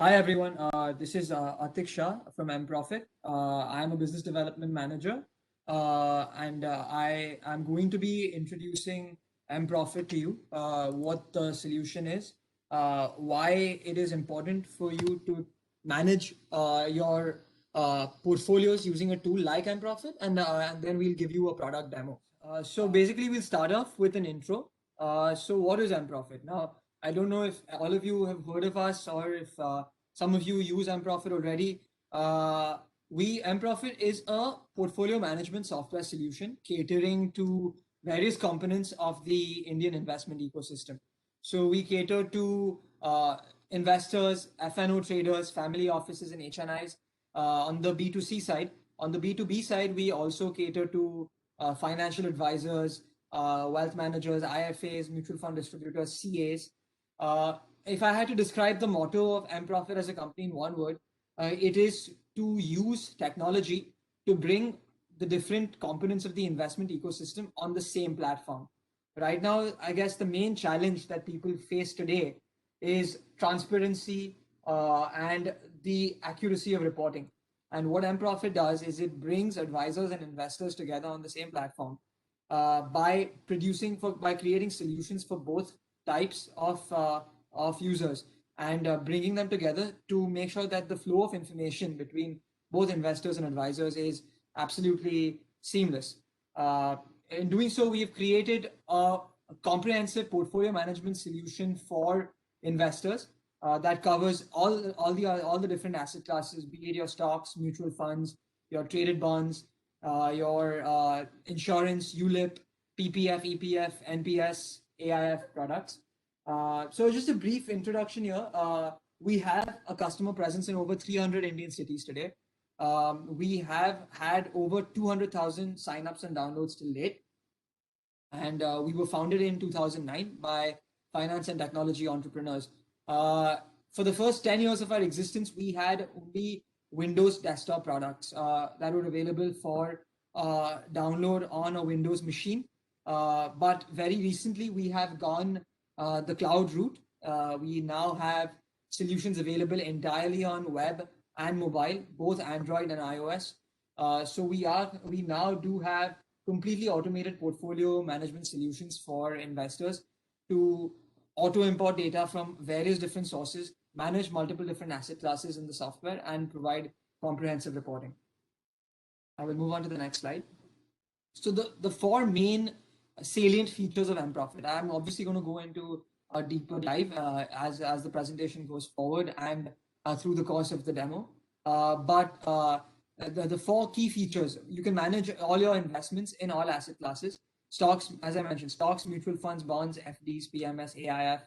Hi everyone, this is Atik Shah from MProfit. I am a business development manager, and I am going to be introducing MProfit to you. What the solution is, why it is important for you to manage your portfolios using a tool like MProfit, and then we'll give you a product demo. So basically, we'll start off with an intro. So what is MProfit? Now, I don't know if all of you have heard of us or if some of you use MProfit already. MProfit is a portfolio management software solution catering to various components of the Indian investment ecosystem. So we cater to investors, FNO traders, family offices, and HNIs on the B2C side. On the B2B side, we also cater to financial advisors, wealth managers, IFAs, mutual fund distributors, CAs. If I had to describe the motto of MProfit as a company in one word, it is to use technology to bring the different components of the investment ecosystem on the same platform. Right now, I guess the main challenge that people face today is transparency and the accuracy of reporting. And what MProfit does is it brings advisors and investors together on the same platform by creating solutions for both types of users and bringing them together to make sure that the flow of information between both investors and advisors is absolutely seamless. In doing so, we've created a comprehensive portfolio management solution for investors that covers all the different asset classes, be it your stocks, mutual funds, your traded bonds, your insurance, ULIP, PPF, EPF, NPS, AIF products. So just a brief introduction here. We have a customer presence in over 300 Indian cities today. We have had over 200,000 signups and downloads till date. And we were founded in 2009 by finance and technology entrepreneurs. For the first 10 years of our existence, we had only Windows desktop products that were available for download on a Windows machine. But very recently, we have gone the cloud route. We now have solutions available entirely on web and mobile, both Android and iOS. So we now do have completely automated portfolio management solutions for investors to auto import data from various different sources, manage multiple different asset classes in the software, and provide comprehensive reporting. I will move on to the next slide. So the four main salient features of MProfit. I'm obviously going to go into a deeper dive as the presentation goes forward and through the course of the demo. But the four key features: you can manage all your investments in all asset classes. Stocks, as I mentioned, stocks, mutual funds, bonds, FDs, PMS, AIF,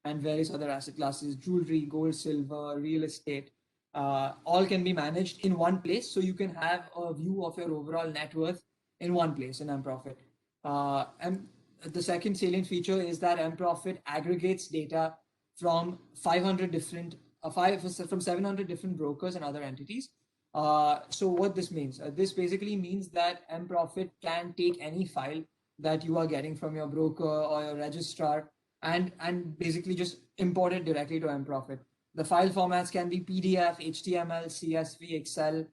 and various other asset classes, jewelry, gold, silver, real estate, all can be managed in one place. So you can have a view of your overall net worth in one place in MProfit. And the second salient feature is that MProfit aggregates data from 500 different, from 700 different brokers and other entities. So what this means? This basically means that MProfit can take any file that you are getting from your broker or your registrar and basically just import it directly to MProfit. The file formats can be PDF, HTML, CSV, Excel,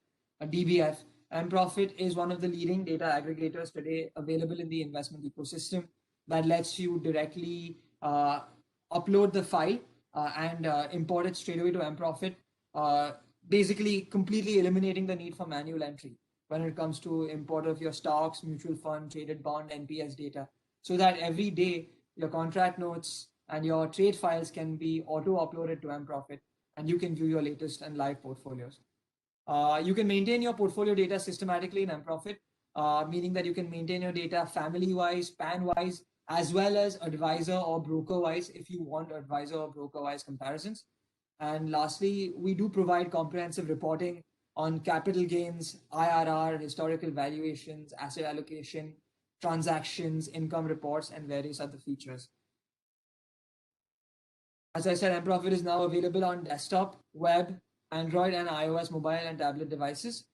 DBF. MProfit is one of the leading data aggregators today available in the investment ecosystem that lets you directly upload the file and import it straight away to MProfit, basically completely eliminating the need for manual entry when it comes to import of your stocks, mutual fund, traded bond, NPS data, so that every day your contract notes and your trade files can be auto-uploaded to MProfit and you can view your latest and live portfolios. You can maintain your portfolio data systematically in MProfit, meaning that you can maintain your data family-wise, PAN-wise, as well as advisor or broker-wise if you want advisor or broker-wise comparisons. And lastly, we do provide comprehensive reporting on capital gains, IRR, historical valuations, asset allocation, transactions, income reports, and various other features. As I said, MProfit is now available on desktop, web, Android and iOS mobile and tablet devices.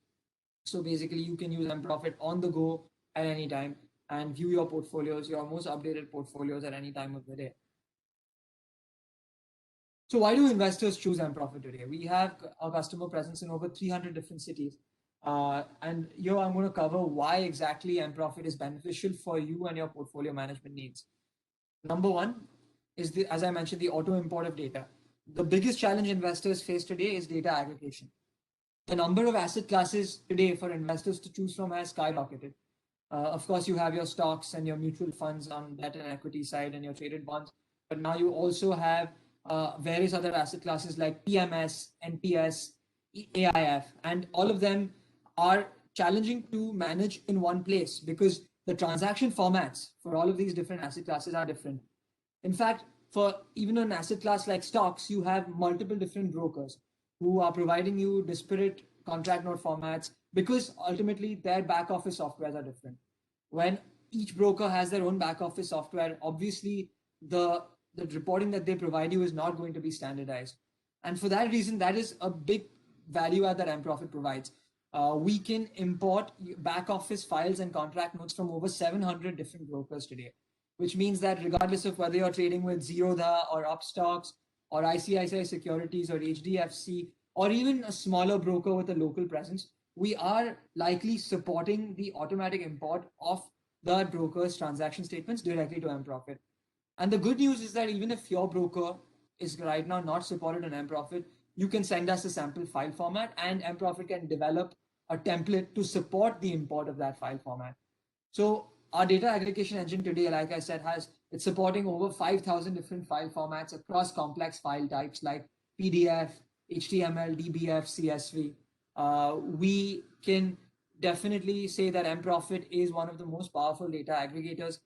So basically, you can use MProfit on the go at any time and view your portfolios, your most updated portfolios at any time of the day. So why do investors choose mProfit today? We have a customer presence in over 300 different cities. And here I'm going to cover why exactly mProfit is beneficial for you and your portfolio management needs. Number one is as I mentioned, the auto import of data. The biggest challenge investors face today is data aggregation. The number of asset classes today for investors to choose from has skyrocketed. Of course, you have your stocks and your mutual funds on debt and equity side and your traded bonds, but now you also have various other asset classes like PMS, NPS, AIF, and all of them are challenging to manage in one place because the transaction formats for all of these different asset classes are different. In fact, for even an asset class like stocks, you have multiple different brokers who are providing you disparate contract note formats because ultimately their back office softwares are different. When each broker has their own back office software, obviously the reporting that they provide you is not going to be standardized. And for that reason, that is a big value add that mProfit provides. We can import back office files and contract notes from over 700 different brokers today, which means that regardless of whether you're trading with Zerodha or Upstocks or ICICI Securities or HDFC or even a smaller broker with a local presence, we are likely supporting the automatic import of the broker's transaction statements directly to mProfit. And the good news is that even if your broker is right now not supported on mProfit, you can send us a sample file format and mProfit can develop a template to support the import of that file format. So our data aggregation engine today, like I said, it's supporting over 5,000 different file formats across complex file types like PDF, HTML, DBF, CSV. We can definitely say that mProfit is one of the most powerful data aggregators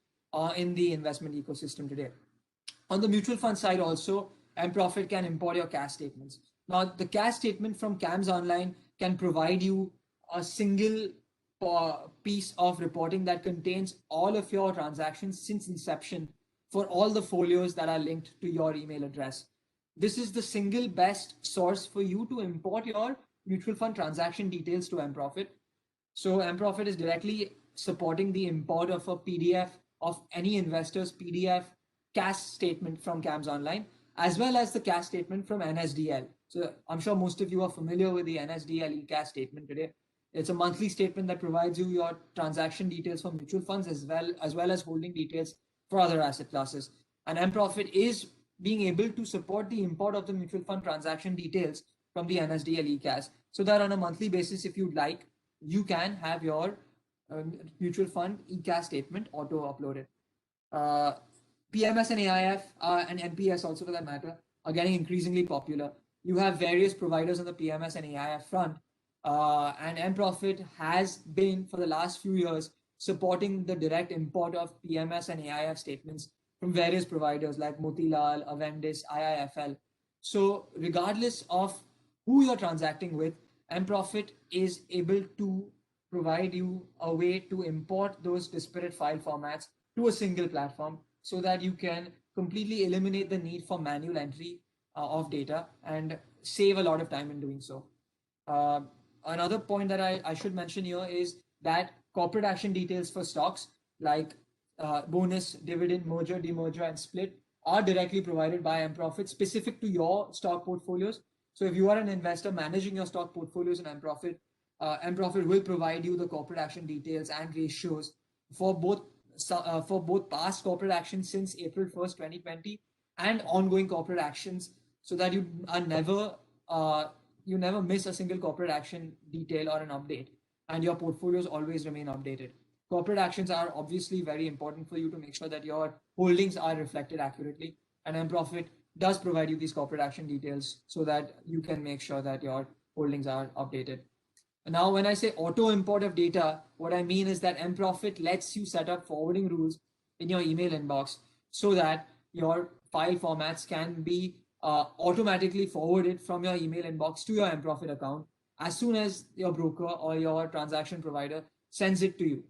in the investment ecosystem today. On the mutual fund side also, mProfit can import your cash statements. Now, the cash statement from CAMS Online can provide you a single piece of reporting that contains all of your transactions since inception for all the folios that are linked to your email address. This is the single best source for you to import your mutual fund transaction details to mProfit. So mProfit is directly supporting the import of a PDF of any investor's PDF cash statement from CAMS Online, as well as the cash statement from NSDL. So I'm sure most of you are familiar with the NSDL eCash statement today. It's a monthly statement that provides you your transaction details for mutual funds as well as holding details for other asset classes. And mProfit is being able to support the import of the mutual fund transaction details from the NSDL eCash, so that on a monthly basis, if you'd like, you can have your mutual fund eCash statement auto uploaded. PMS and AIF and NPS also for that matter are getting increasingly popular. You have various providers on the PMS and AIF front, and mProfit has been for the last few years supporting the direct import of PMS and AIF statements from various providers like Motilal, Avendis, IIFL. So regardless of who you're transacting with, mProfit is able to provide you a way to import those disparate file formats to a single platform so that you can completely eliminate the need for manual entry of data and save a lot of time in doing so. Another point that I should mention here is that corporate action details for stocks like bonus, dividend, merger, demerger, and split are directly provided by mProfit specific to your stock portfolios. So if you are an investor managing your stock portfolios in mProfit, mProfit will provide you the corporate action details and ratios for both past corporate actions since April 1st, 2020 and ongoing corporate actions, so that you are never miss a single corporate action detail or an update, and your portfolios always remain updated. Corporate actions are obviously very important for you to make sure that your holdings are reflected accurately, and mProfit does provide you these corporate action details so that you can make sure that your holdings are updated. Now, when I say auto import of data, what I mean is that mProfit lets you set up forwarding rules in your email inbox so that your file formats can be automatically forwarded from your email inbox to your mProfit account as soon as your broker or your transaction provider sends it to you.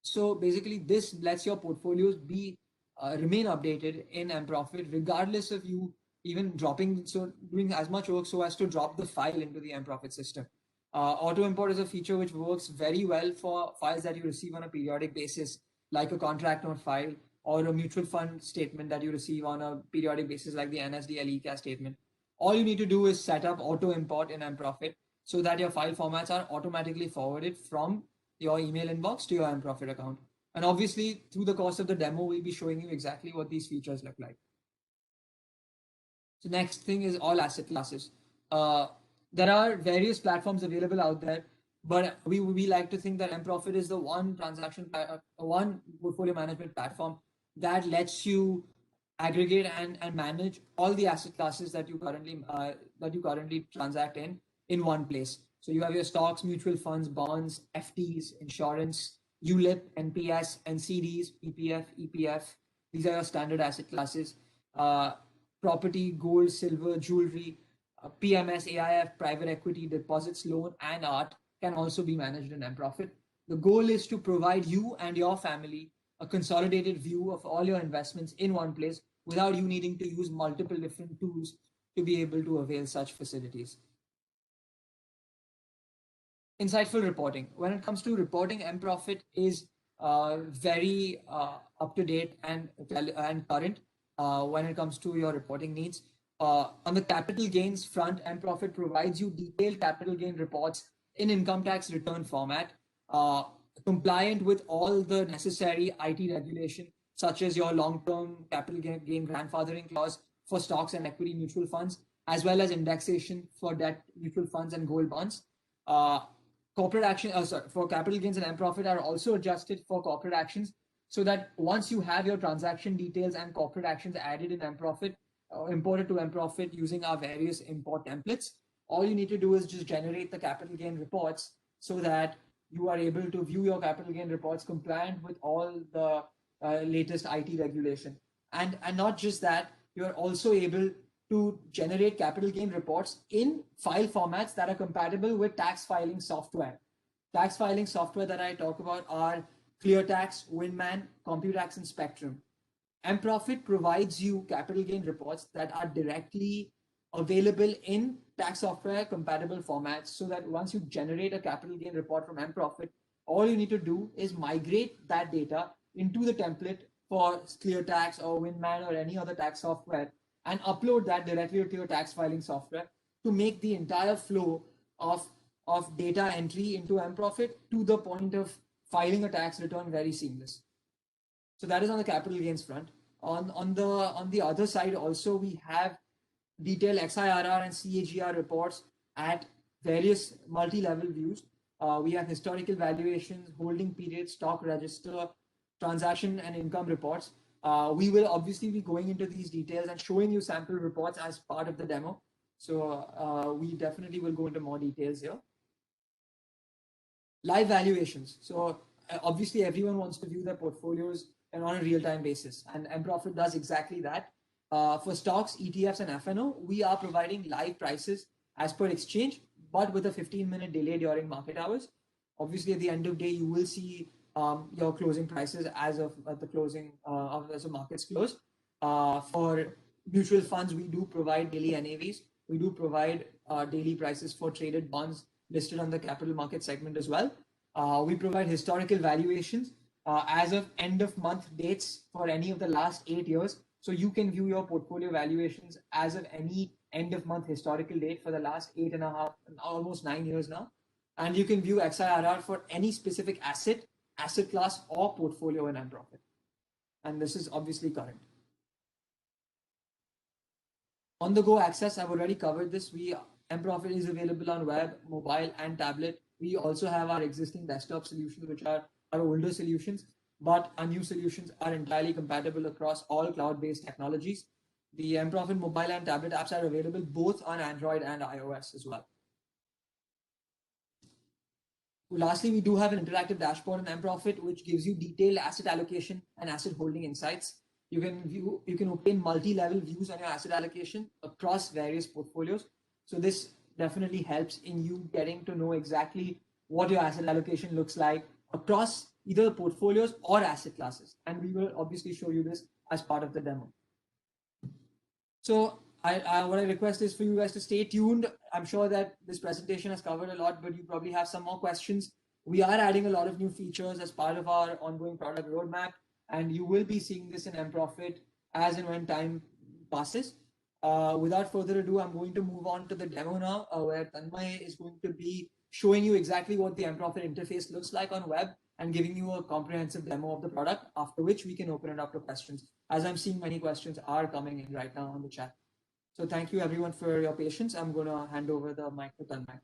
So basically, this lets your portfolios remain updated in mProfit regardless of you even doing as much work so as to drop the file into the mProfit system. Auto import is a feature which works very well for files that you receive on a periodic basis, like a contract note file or a mutual fund statement that you receive on a periodic basis, like the NSDL ECAS statement. All you need to do is set up auto import in mProfit so that your file formats are automatically forwarded from your email inbox to your mProfit account. And obviously, through the course of the demo, we'll be showing you exactly what these features look like. So next thing is all asset classes. There are various platforms available out there, but we like to think that mProfit is the one portfolio management platform that lets you aggregate and manage all the asset classes that you currently transact in one place. So you have your stocks, mutual funds, bonds, FTs, insurance, ULIP, NPS, NCDs, PPF, EPF. These are your standard asset classes. Property, gold, silver, jewelry, PMS, AIF, private equity, deposits, loan, and art can also be managed in mProfit. The goal is to provide you and your family a consolidated view of all your investments in one place without you needing to use multiple different tools to be able to avail such facilities. Insightful reporting. When it comes to reporting, mProfit is very up to date and current when it comes to your reporting needs. On the capital gains front, mProfit provides you detailed capital gain reports in income tax return format, compliant with all the necessary IT regulation, such as your long-term capital gain grandfathering clause for stocks and equity mutual funds, as well as indexation for debt mutual funds and gold bonds. Corporate action, for capital gains and mProfit are also adjusted for corporate actions, so that once you have your transaction details and corporate actions added in mProfit, imported to mProfit using our various import templates, all you need to do is just generate the capital gain reports so that you are able to view your capital gain reports compliant with all the latest IT regulation. And not just that, you are also able to generate capital gain reports in file formats that are compatible with tax filing software. Tax filing software that I talk about are ClearTax, Winman, Computax, and Spectrum. mProfit provides you capital gain reports that are directly available in tax software compatible formats, so that once you generate a capital gain report from mProfit, all you need to do is migrate that data into the template for ClearTax or Winman or any other tax software and upload that directly to your tax filing software to make the entire flow of data entry into mProfit to the point of filing a tax return very seamless. So that is on the capital gains front. On the other side also, we have detailed XIRR and CAGR reports at various multi-level views. We have historical valuations, holding periods, stock register, transaction and income reports. We will obviously be going into these details and showing you sample reports as part of the demo. So we definitely will go into more details here. Live valuations. So obviously everyone wants to view their portfolios and on a real-time basis, and mProfit does exactly that. For stocks, ETFs, and FNO, we are providing live prices as per exchange, but with a 15-minute delay during market hours. Obviously, at the end of the day, you will see your closing prices as of the closing as the markets close. For mutual funds, we do provide daily NAVs. We do provide daily prices for traded bonds listed on the capital market segment as well. We provide historical valuations as of end of month dates for any of the last 8 years. So you can view your portfolio valuations as of any end of month historical date for the last 8.5, almost 9 years now. And you can view XIRR for any specific asset class, or portfolio in mProfit. And this is obviously current. On the go access, I've already covered this. mProfit is available on web, mobile, and tablet. We also have our existing desktop solutions, which are our older solutions, but our new solutions are entirely compatible across all cloud-based technologies. The mProfit mobile and tablet apps are available both on Android and iOS as well. Lastly, we do have an interactive dashboard in mProfit, which gives you detailed asset allocation and asset holding insights. You can obtain multi-level views on your asset allocation across various portfolios. So this definitely helps in you getting to know exactly what your asset allocation looks like across either portfolios or asset classes. And we will obviously show you this as part of the demo. So what I request is for you guys to stay tuned. I'm sure that this presentation has covered a lot, but you probably have some more questions. We are adding a lot of new features as part of our ongoing product roadmap. and you will be seeing this in mProfit as and when time passes. Without further ado, I'm going to move on to the demo now, where Tanmay is going to be showing you exactly what the mProfit interface looks like on web and giving you a comprehensive demo of the product, after which we can open it up to questions. As I'm seeing many questions are coming in right now on the chat. So thank you everyone for your patience. I'm going to hand over the mic to Tanmay.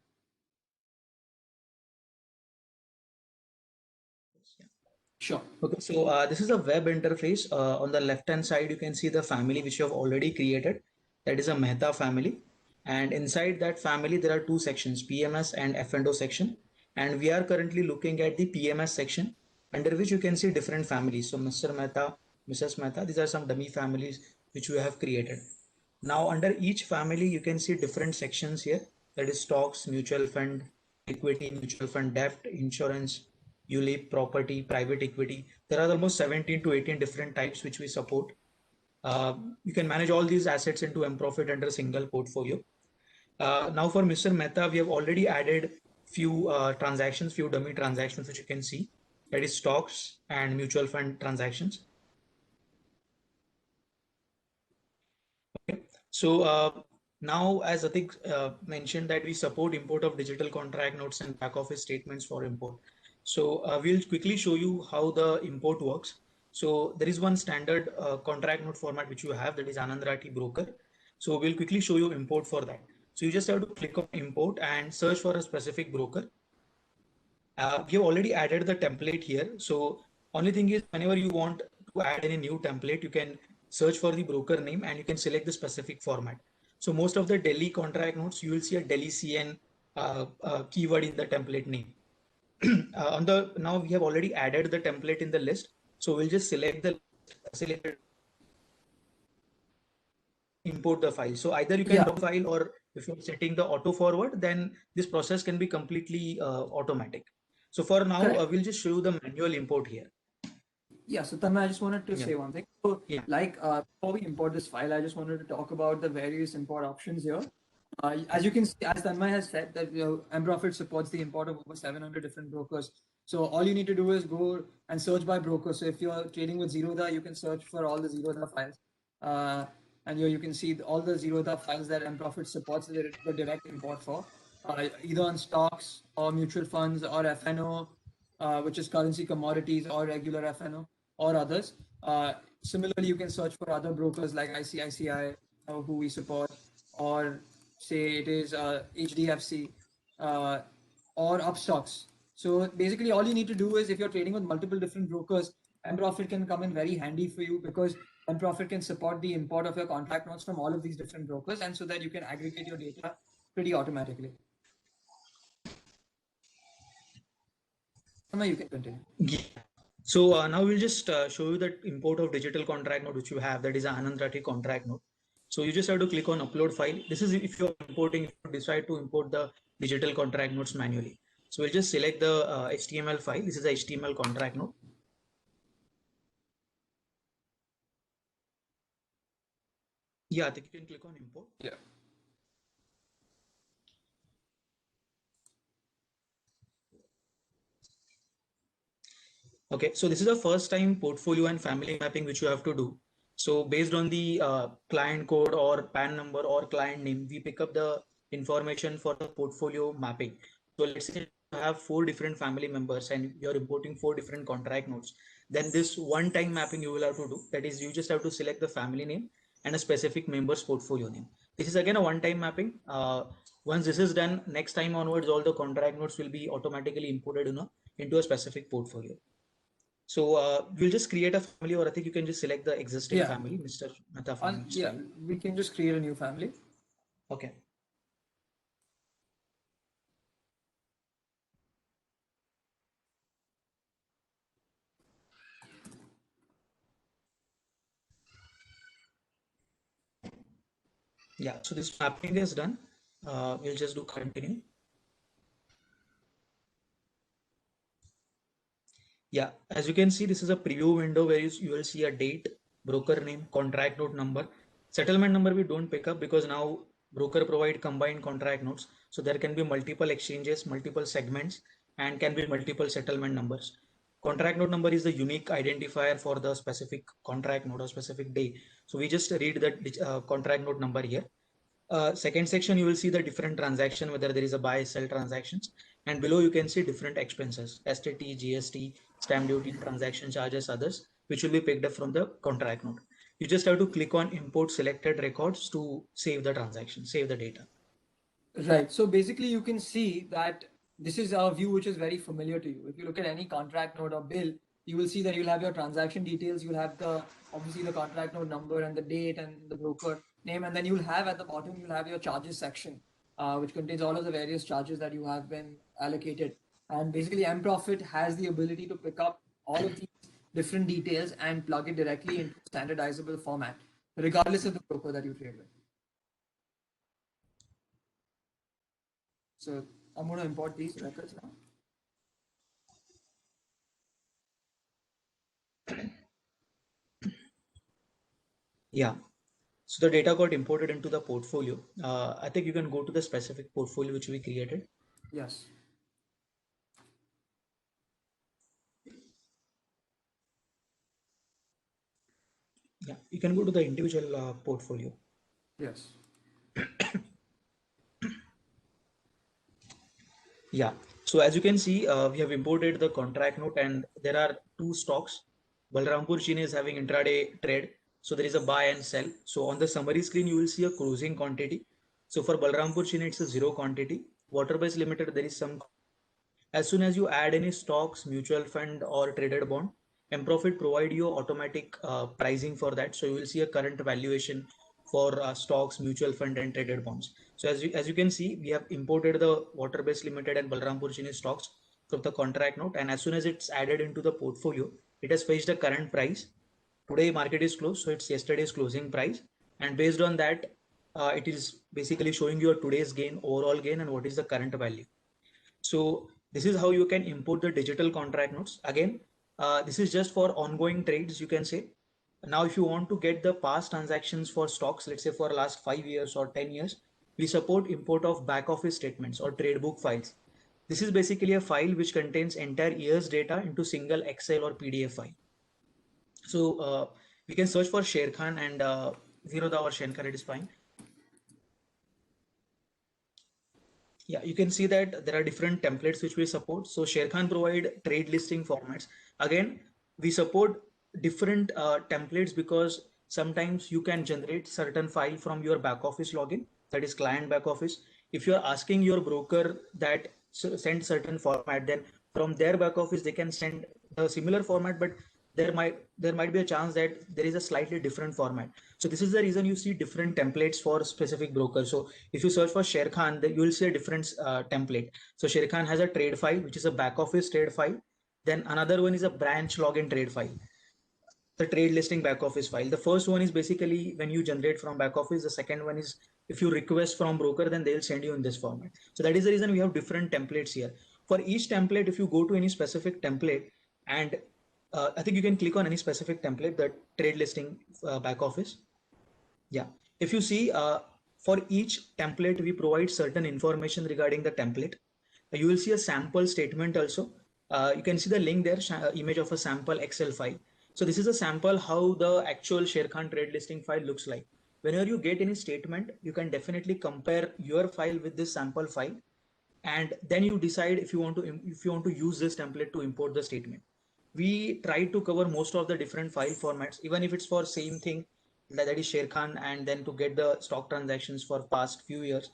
Sure. Okay, so this is a web interface. On the left hand side, you can see the family which you have already created. That is a Mehta family. And inside that family, there are two sections, PMS and F&O section. And we are currently looking at the PMS section, under which you can see different families. So Mr. Mehta, Mrs. Mehta, these are some dummy families which we have created. Now under each family, you can see different sections here. That is stocks, mutual fund, equity, mutual fund, debt, insurance, ULIP, property, private equity. There are almost 17 to 18 different types which we support. You can manage all these assets into mProfit under a single portfolio. Now for Mr. Mehta, we have already added few transactions, few dummy transactions which you can see. That is stocks and mutual fund transactions. Okay. So now, as Atik mentioned, that we support import of digital contract notes and back office statements for import. So we'll quickly show you how the import works. So there is one standard contract note format which you have, that is Anand Rathi Broker. So we'll quickly show you import for that. So you just have to click on import and search for a specific broker. We have already added the template here. So only thing is, whenever you want to add any new template, you can search for the broker name and you can select the specific format. So most of the Delhi contract notes, you will see a Delhi CN keyword in the template name. Now we have already added the template in the list. So we'll just select import the file. So either you can download file, or if you're setting the auto forward, then this process can be completely automatic. So for now, we'll just show you the manual import here. Yeah, so Tanmay, I just wanted to say one thing. So, before we import this file, I just wanted to talk about the various import options here. As you can see, as Tanmay has said, that mProfit supports the import of over 700 different brokers. So all you need to do is go and search by broker. So if you're trading with Zerodha, you can search for all the Zerodha files. And here you can see all the Zerodha files that mProfit supports the direct import for, either on stocks or mutual funds or F&O, which is currency, commodities, or regular F&O, or others. Similarly, you can search for other brokers like ICICI, who we support, or say it is HDFC or Upstocks. So basically, all you need to do is, if you're trading with multiple different brokers, mProfit can come in very handy for you, because mProfit can support the import of your contract notes from all of these different brokers, and so that you can aggregate your data pretty automatically. You can continue. Yeah. So now we'll just show you the import of digital contract note which you have, that is Anand Rathi contract note. So you just have to click on upload file. This is if you're importing, if you decide to import the digital contract notes manually. So we'll just select the HTML file. This is the HTML contract note. Yeah, I think you can click on import. Yeah. Okay, so this is the first time portfolio and family mapping which you have to do. So based on the client code or PAN number or client name, we pick up the information for the portfolio mapping. So let's say you have 4 different family members and you're importing 4 different contract notes. Then this one-time mapping you will have to do. That is, you just have to select the family name and a specific member's portfolio name. This is again a one-time mapping. Once this is done, next time onwards, all the contract notes will be automatically imported into a specific portfolio. So we'll just create a family, or I think you can just select the existing family, Mr. Mehta family. Yeah, we can just create a new family. Okay. Yeah, so this mapping is done. We'll just do continue. Yeah, as you can see, this is a preview window where you will see a date, broker name, contract note number. Settlement number we don't pick up because now broker provide combined contract notes. So there can be multiple exchanges, multiple segments, and can be multiple settlement numbers. Contract note number is the unique identifier for the specific contract note or specific day. So we just read that contract note number here. Second section, you will see the different transaction, whether there is a buy sell transactions, and below you can see different expenses, STT, GST, stamp duty, transaction charges, others, which will be picked up from the contract note. You just have to click on import selected records to save the transaction, save the data. Right. So basically, you can see that this is a view which is very familiar to you. If you look at any contract note or bill, you will see that you'll have your transaction details, you'll have the obviously the contract note number and the date and the broker name, and then you'll have at the bottom you'll have your charges section, which contains all of the various charges that you have been allocated. And basically, mProfit has the ability to pick up all of these different details and plug it directly into standardizable format, regardless of the broker that you trade with. So I'm going to import these records now. Yeah. So the data got imported into the portfolio. I think you can go to the specific portfolio which we created. Yes. Yeah, you can go to the individual portfolio. Yes. Yeah. So as you can see, we have imported the contract note and there are two stocks. Balrampur Chini is having intraday trade. So there is a buy and sell. So on the summary screen, you will see a closing quantity. So for Balrampur Chini, it's a zero quantity. Waterbase Limited, there is some. As soon as you add any stocks, mutual fund or traded bond, mProfit provide you automatic pricing for that. So you will see a current valuation for stocks, mutual fund and traded bonds. So as you can see, we have imported the Waterbase Limited and Balrampur Chini stocks from the contract note. And as soon as it's added into the portfolio, it has fetched the current price. Today market is closed, so it's yesterday's closing price. And based on that, it is basically showing you a today's gain, overall gain, and what is the current value. So this is how you can import the digital contract notes. Again, this is just for ongoing trades, you can say. Now, if you want to get the past transactions for stocks, let's say for last 5 years or 10 years, we support import of back office statements or trade book files. This is basically a file which contains entire year's data into single Excel or PDF file. So we can search for Sharekhan and Viroda or Shankar, it is fine. Yeah, you can see that there are different templates which we support. So Sharekhan provide trade listing formats. Again, we support different templates because sometimes you can generate certain file from your back office login, that is client back office. If you're asking your broker that send certain format, then from their back office they can send a similar format, but there might be a chance that there is a slightly different format. So this is the reason you see different templates for specific brokers. So if you search for Sharekhan, then you will see a different template. So Sharekhan has a trade file, which is a back office trade file. Then another one is a branch login trade file, the trade listing back office file. The first one is basically when you generate from back office. The second one is if you request from broker, then they'll send you in this format. So that is the reason we have different templates here. For each template, if you go to any specific template and I think you can click on any specific template, the trade listing back office. Yeah. If you see for each template, we provide certain information regarding the template. You will see a sample statement also. You can see the link there, image of a sample Excel file. So this is a sample how the actual Sharekhan trade listing file looks like. Whenever you get any statement, you can definitely compare your file with this sample file, and then you decide if you want to use this template to import the statement. We try to cover most of the different file formats, even if it's for same thing, that is Sharekhan, and then to get the stock transactions for past few years.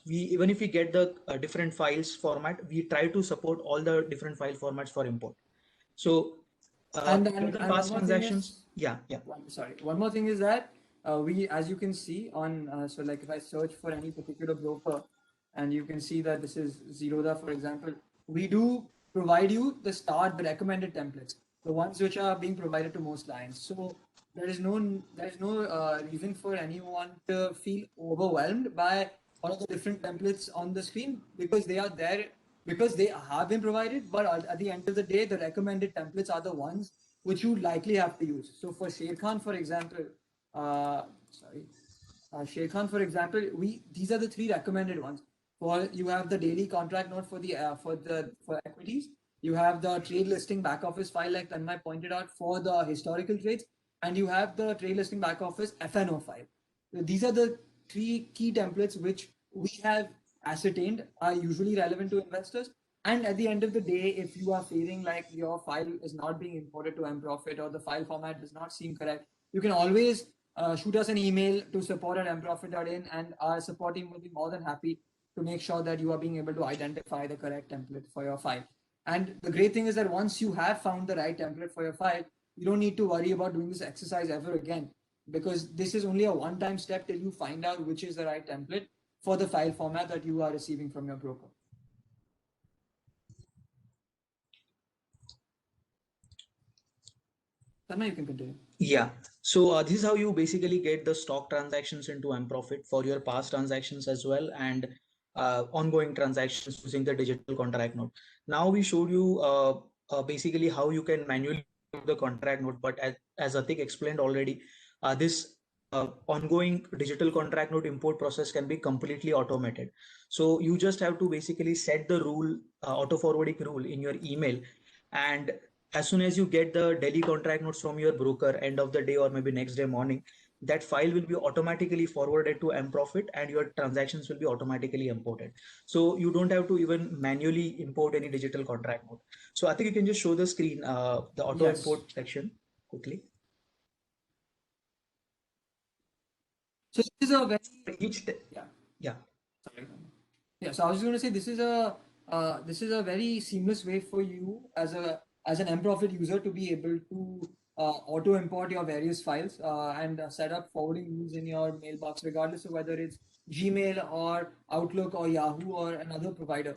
We even if we get the different files format, we try to support all the different file formats for import. So And the one past more thing transactions, is, yeah. sorry, one more thing is that we, as you can see on, so like if I search for any particular broker, and you can see that this is Zerodha, for example, we do provide you the recommended templates, the ones which are being provided to most clients. So there is no reason for anyone to feel overwhelmed by all of the different templates on the screen, because they are there, because they have been provided, but at the end of the day, the recommended templates are the ones which you likely have to use. So for Sharekhan, for example, sorry, Sharekhan, for example, these are the three recommended ones. For you have the daily contract note for the for equities, You have the trade listing back office file, like Tanmay pointed out, for the historical trades, and you have the trade listing back office FNO file. These are the three key templates which we have ascertained are usually relevant to investors. And at the end of the day, if you are feeling like your file is not being imported to mProfit or the file format does not seem correct, you can always shoot us an email to support@mprofit.in, and our support team will be more than happy to make sure that you are being able to identify the correct template for your file. And the great thing is that once you have found the right template for your file, you don't need to worry about doing this exercise ever again, because this is only a one-time step till you find out which is the right template for the file format that you are receiving from your broker. Tanmay, you can continue. Yeah. So this is how you basically get the stock transactions into mProfit for your past transactions as well, and ongoing transactions using the digital contract note. Now we showed you basically how you can manually do the contract note, but as Atik explained already, this ongoing digital contract note import process can be completely automated. So you just have to basically set the rule, auto forwarding rule in your email, and as soon as you get the daily contract notes from your broker end of the day or maybe next day morning, that file will be automatically forwarded to mProfit and your transactions will be automatically imported. So you don't have to even manually import any digital contract note. So I think you can just show the screen, the auto Yes. import section quickly. So this is a very Yeah. Sorry. Yeah, so I was going to say this is a very seamless way for you as an mProfit user to be able to auto import your various files and set up forwarding rules in your mailbox, regardless of whether it's Gmail or Outlook or Yahoo or another provider.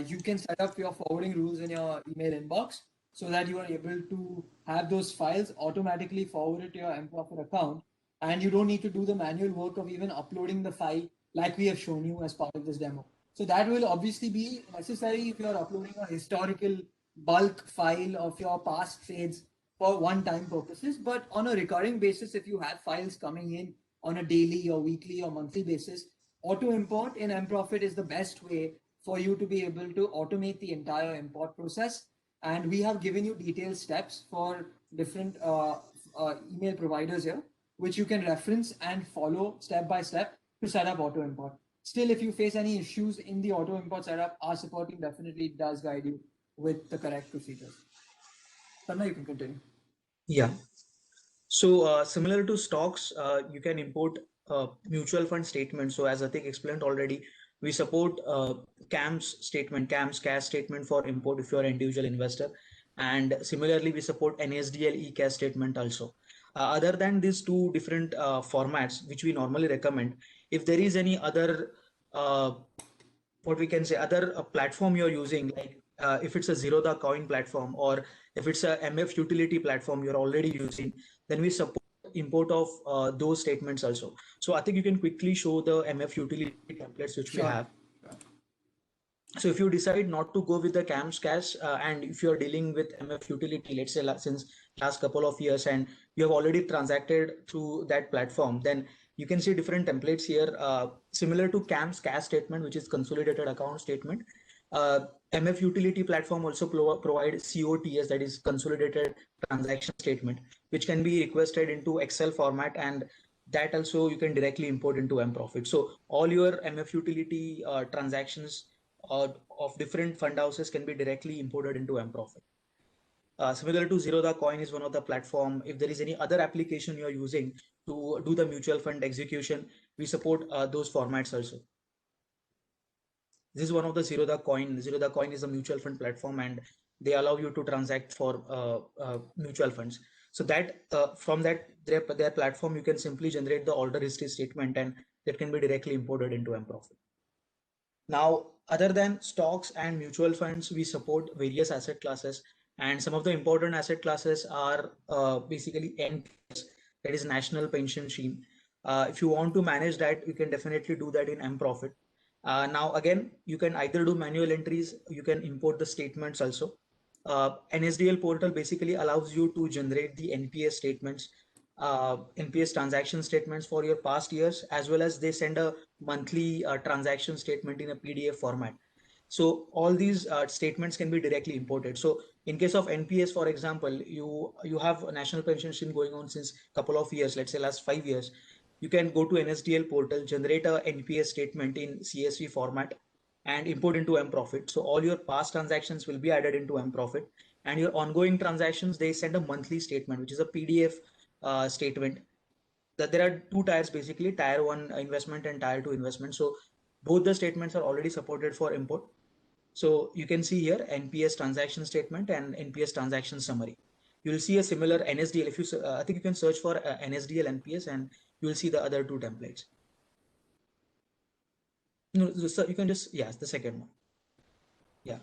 You can set up your forwarding rules in your email inbox so that you are able to have those files automatically forwarded to your mProfit account, and you don't need to do the manual work of even uploading the file like we have shown you as part of this demo. So that will obviously be necessary if you're uploading a historical bulk file of your past trades for one-time purposes. But on a recurring basis, if you have files coming in on a daily or weekly or monthly basis, auto import in mProfit is the best way for you to be able to automate the entire import process. And we have given you detailed steps for different email providers here, which you can reference and follow step by step to set up auto import. Still, if you face any issues in the auto import setup, our support team definitely does guide you with the correct procedures. Tanmay, you can continue. Yeah. So similar to stocks, you can import mutual fund statements. So as Atik explained already, we support CAMS statement, CAMS cash statement for import if you're an individual investor. And similarly, we support NSDL eCash statement also. Other than these two different formats, which we normally recommend, if there is any other, what we can say, other platform you're using, like if it's a Zerodha coin platform or if it's a MF utility platform you're already using, then we support import of those statements also. So I think you can quickly show the MF utility templates which we have. So if you decide not to go with the CAMS cash and if you're dealing with MF utility, let's say since last couple of years and you have already transacted through that platform, then you can see different templates here, similar to CAMS cash statement, which is consolidated account statement. MF utility platform also provide COTS, that is consolidated transaction statement, which can be requested into Excel format, and that also you can directly import into mProfit. So all your MF utility transactions of different fund houses can be directly imported into mProfit. Similar to Zerodha Coin is one of the platform. If there is any other application you're using to do the mutual fund execution, we support those formats also. This is one of the Zerodha Coin. Zerodha Coin is a mutual fund platform and they allow you to transact for mutual funds. So that from their platform, you can simply generate the order history statement and that can be directly imported into mProfit. Now, other than stocks and mutual funds, we support various asset classes, and some of the important asset classes are basically NPS, that is National Pension Scheme. If you want to manage that, you can definitely do that in mProfit. Now, again, you can either do manual entries, you can import the statements also. NSDL portal basically allows you to generate the NPS statements, NPS transaction statements for your past years, as well as they send a monthly transaction statement in a PDF format. So all these statements can be directly imported. So in case of NPS, for example, you have a national pension scheme going on since couple of years, let's say last 5 years. You can go to NSDL portal, generate a NPS statement in CSV format, and import into mProfit. So all your past transactions will be added into mProfit, and your ongoing transactions, they send a monthly statement, which is a PDF statement. That there are two tiers basically, tier 1 investment and tier 2 investment. So both the statements are already supported for import. So you can see here NPS transaction statement and NPS transaction summary. You will see a similar NSDL. If you, I think you can search for NSDL NPS and you will see the other two templates. No, so you can just, yes, the second one. Yeah.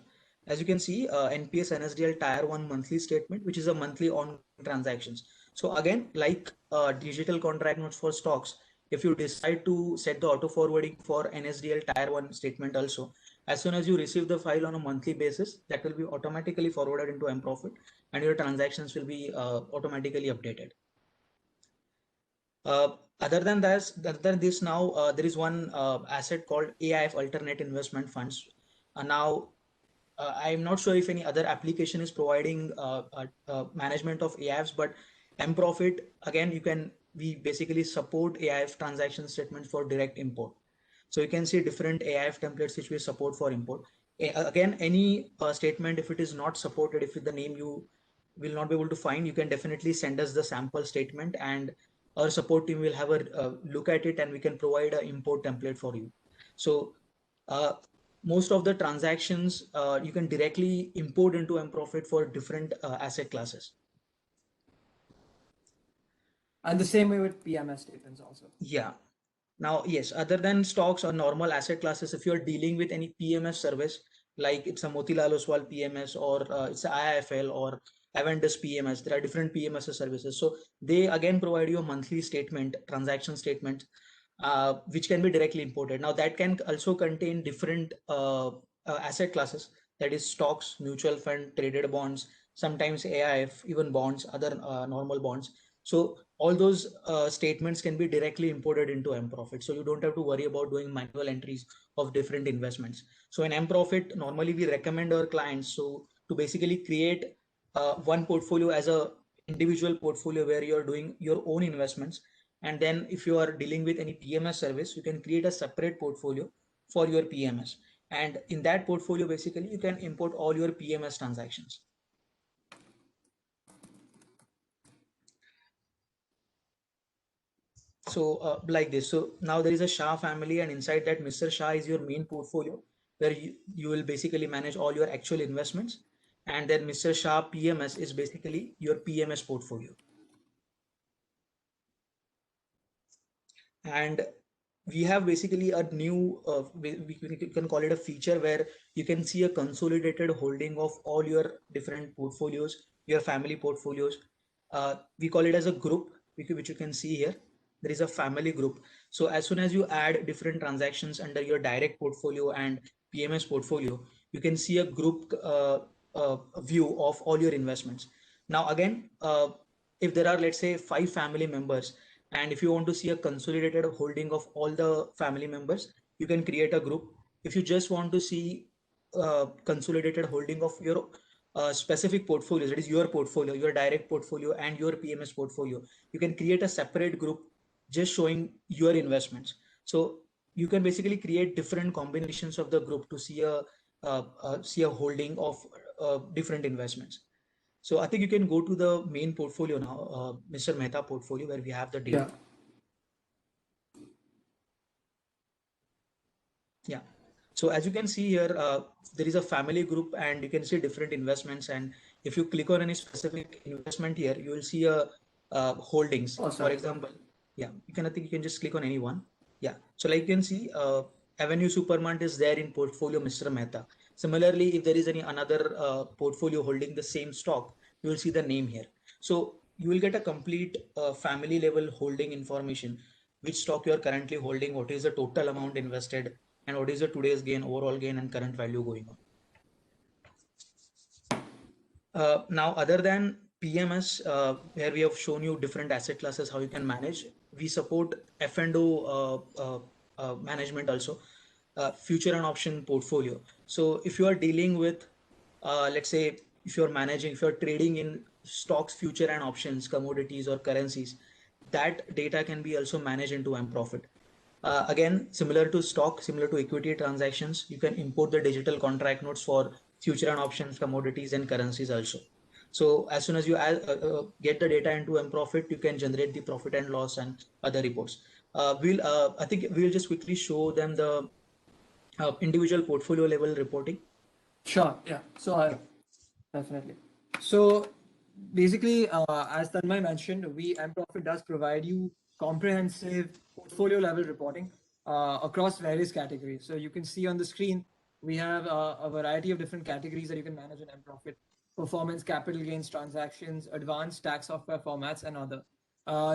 As you can see, NPS NSDL tier 1 monthly statement, which is a monthly on transactions. So again, like digital contract notes for stocks, if you decide to set the auto forwarding for NSDL tier 1 statement also, as soon as you receive the file on a monthly basis, that will be automatically forwarded into mProfit and your transactions will be automatically updated. Other than this, now there is one asset called AIF Alternate Investment Funds. Now I'm not sure if any other application is providing management of AIFs, but mProfit, again, we basically support AIF transaction statements for direct import. So you can see different AIF templates which we support for import. Again, any statement, if it is not supported, if the name you will not be able to find, you can definitely send us the sample statement and our support team will have a look at it and we can provide an import template for you. So most of the transactions you can directly import into mProfit for different asset classes. And the same way with PMS statements also. Yeah. Now, yes, other than stocks or normal asset classes, if you're dealing with any PMS service, like it's a Motilal Oswal PMS or it's a IIFL or Avendus PMS, there are different PMS services. So they again provide you a monthly statement, transaction statement, which can be directly imported. Now that can also contain different asset classes, that is stocks, mutual fund, traded bonds, sometimes AIF, even bonds, other normal bonds. So all those statements can be directly imported into mProfit. So you don't have to worry about doing manual entries of different investments. So in mProfit, normally we recommend our clients to basically create one portfolio as a individual portfolio where you're doing your own investments. And then if you are dealing with any PMS service, you can create a separate portfolio for your PMS. And in that portfolio, basically, you can import all your PMS transactions. So like this. So now there is a Shah family, and inside that Mr. Shah is your main portfolio where you will basically manage all your actual investments. And then Mr. Shah PMS is basically your PMS portfolio. And we have basically a new, we can call it a feature where you can see a consolidated holding of all your different portfolios, your family portfolios. We call it as a group, which you can see here. There is a family group. So as soon as you add different transactions under your direct portfolio and PMS portfolio, you can see a group view of all your investments. Now, again, if there are, let's say, 5 family members, and if you want to see a consolidated holding of all the family members, you can create a group. If you just want to see consolidated holding of your specific portfolios, that is your portfolio, your direct portfolio and your PMS portfolio, you can create a separate group just showing your investments. So you can basically create different combinations of the group to see a holding of different investments. So I think you can go to the main portfolio now, Mr. Mehta portfolio, where we have the data. Yeah. So as you can see here, there is a family group and you can see different investments. And if you click on any specific investment here, you will see a holdings. Oh, for example, yeah, I think you can just click on any one. Yeah. So like you can see, Avenue Supermart is there in portfolio Mr. Mehta. Similarly, if there is any another portfolio holding the same stock, you will see the name here. So you will get a complete family level holding information, which stock you are currently holding, what is the total amount invested, and what is the today's gain, overall gain, and current value going on. Now, other than PMS, where we have shown you different asset classes, how you can manage, we support F&O management also. future and option portfolio. So if you are dealing with, let's say, if you're managing, if you're trading in stocks, future and options, commodities or currencies, that data can be also managed into mProfit. Again, similar to stock, similar to equity transactions, you can import the digital contract notes for future and options, commodities and currencies also. So as soon as you get the data into mProfit, you can generate the profit and loss and other reports. I think we'll just quickly show them the individual portfolio level reporting. Sure. Yeah. So definitely. So basically, as Tanmay mentioned, mProfit does provide you comprehensive portfolio level reporting across various categories. So you can see on the screen, we have a variety of different categories that you can manage in mProfit: performance, capital gains, transactions, advanced tax software formats, and other.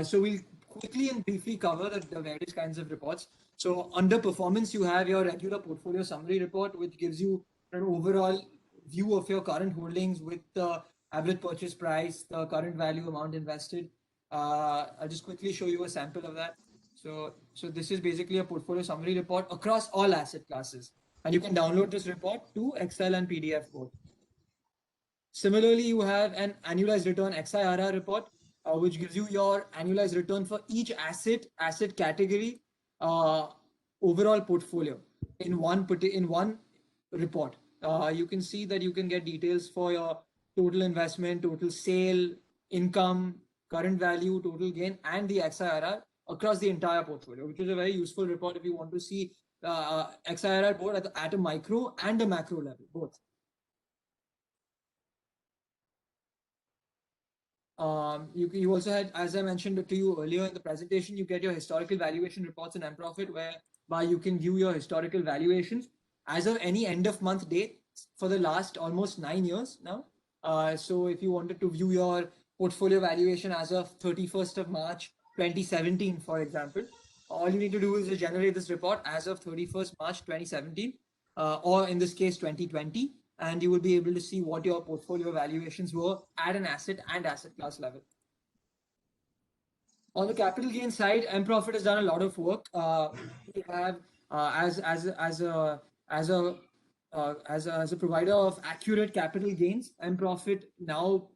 So we'll quickly and briefly cover the various kinds of reports. So under performance, you have your regular portfolio summary report, which gives you an overall view of your current holdings with the average purchase price, the current value amount invested. I'll just quickly show you a sample of that. So this is basically a portfolio summary report across all asset classes. And you can download this report to Excel and PDF both. Similarly, you have an annualized return XIRR report, which gives you your annualized return for each asset category, overall portfolio in one report. You can see that you can get details for your total investment, total sale, income, current value, total gain, and the XIRR across the entire portfolio, which is a very useful report if you want to see XIRR both at a micro and a macro level, both. You also had, as I mentioned to you earlier in the presentation, you get your historical valuation reports in mProfit, whereby you can view your historical valuations as of any end of month date for the last almost 9 years now. So if you wanted to view your portfolio valuation as of 31st of March 2017, for example, all you need to do is to generate this report as of 31st March 2017, or in this case 2020, and you will be able to see what your portfolio valuations were at an asset and asset class level. On the capital gain side, mProfit has done a lot of work. We have as a provider of accurate capital gains, mProfit now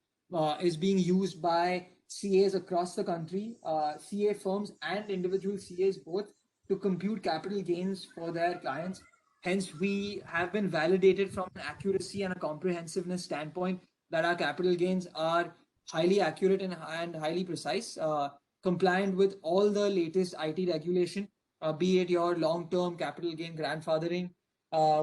is being used by CAs across the country, CA firms and individual CAs both, to compute capital gains for their clients. Hence, we have been validated from an accuracy and a comprehensiveness standpoint that our capital gains are highly accurate and highly precise, compliant with all the latest IT regulation, be it your long-term capital gain grandfathering,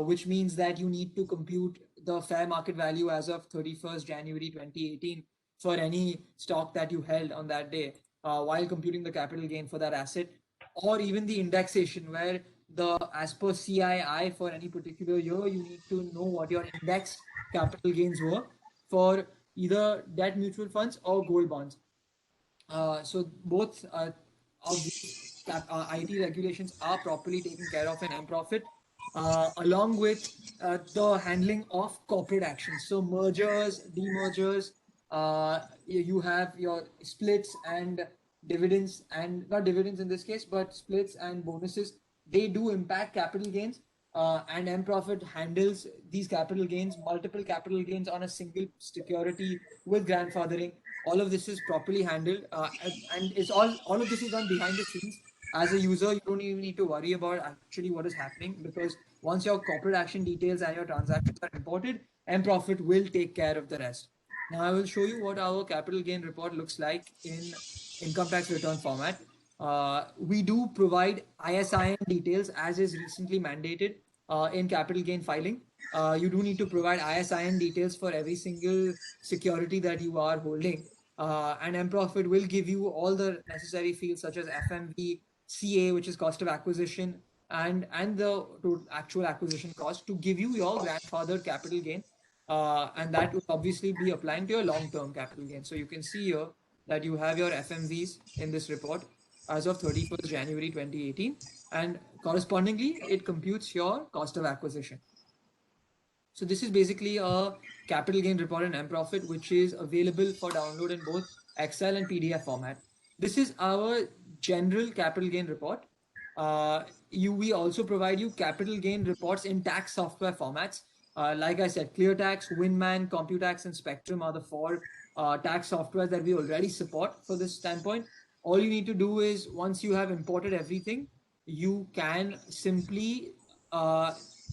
which means that you need to compute the fair market value as of 31st January 2018 for any stock that you held on that day, while computing the capital gain for that asset, or even the indexation, where as per CII for any particular year, you need to know what your index capital gains were for either debt mutual funds or gold bonds. So both of these IT regulations are properly taken care of in mProfit, along with the handling of corporate actions. So mergers, demergers, you have your splits and dividends, and not dividends in this case, but splits and bonuses. They do impact capital gains, and mProfit handles these capital gains, multiple capital gains on a single security with grandfathering. All of this is properly handled, and it's all of this is done behind the scenes. As a user, you don't even need to worry about actually what is happening, because once your corporate action details and your transactions are imported, mProfit will take care of the rest. Now I will show you what our capital gain report looks like in income tax return format. We do provide ISIN details as is recently mandated in capital gain filing. You do need to provide ISIN details for every single security that you are holding. And mProfit will give you all the necessary fields such as FMV, CA, which is cost of acquisition, and the actual acquisition cost, to give you your grandfathered capital gain. And that will obviously be applying to your long-term capital gain. So you can see here that you have your FMVs in this report as of 31st January 2018, and correspondingly, it computes your cost of acquisition. So this is basically a capital gain report in mProfit, which is available for download in both Excel and PDF format. This is our general capital gain report. We also provide you capital gain reports in tax software formats. Like I said, ClearTax, Winman, Computax, and Spectrum are the four tax softwares that we already support for this standpoint. All you need to do is, once you have imported everything, you can simply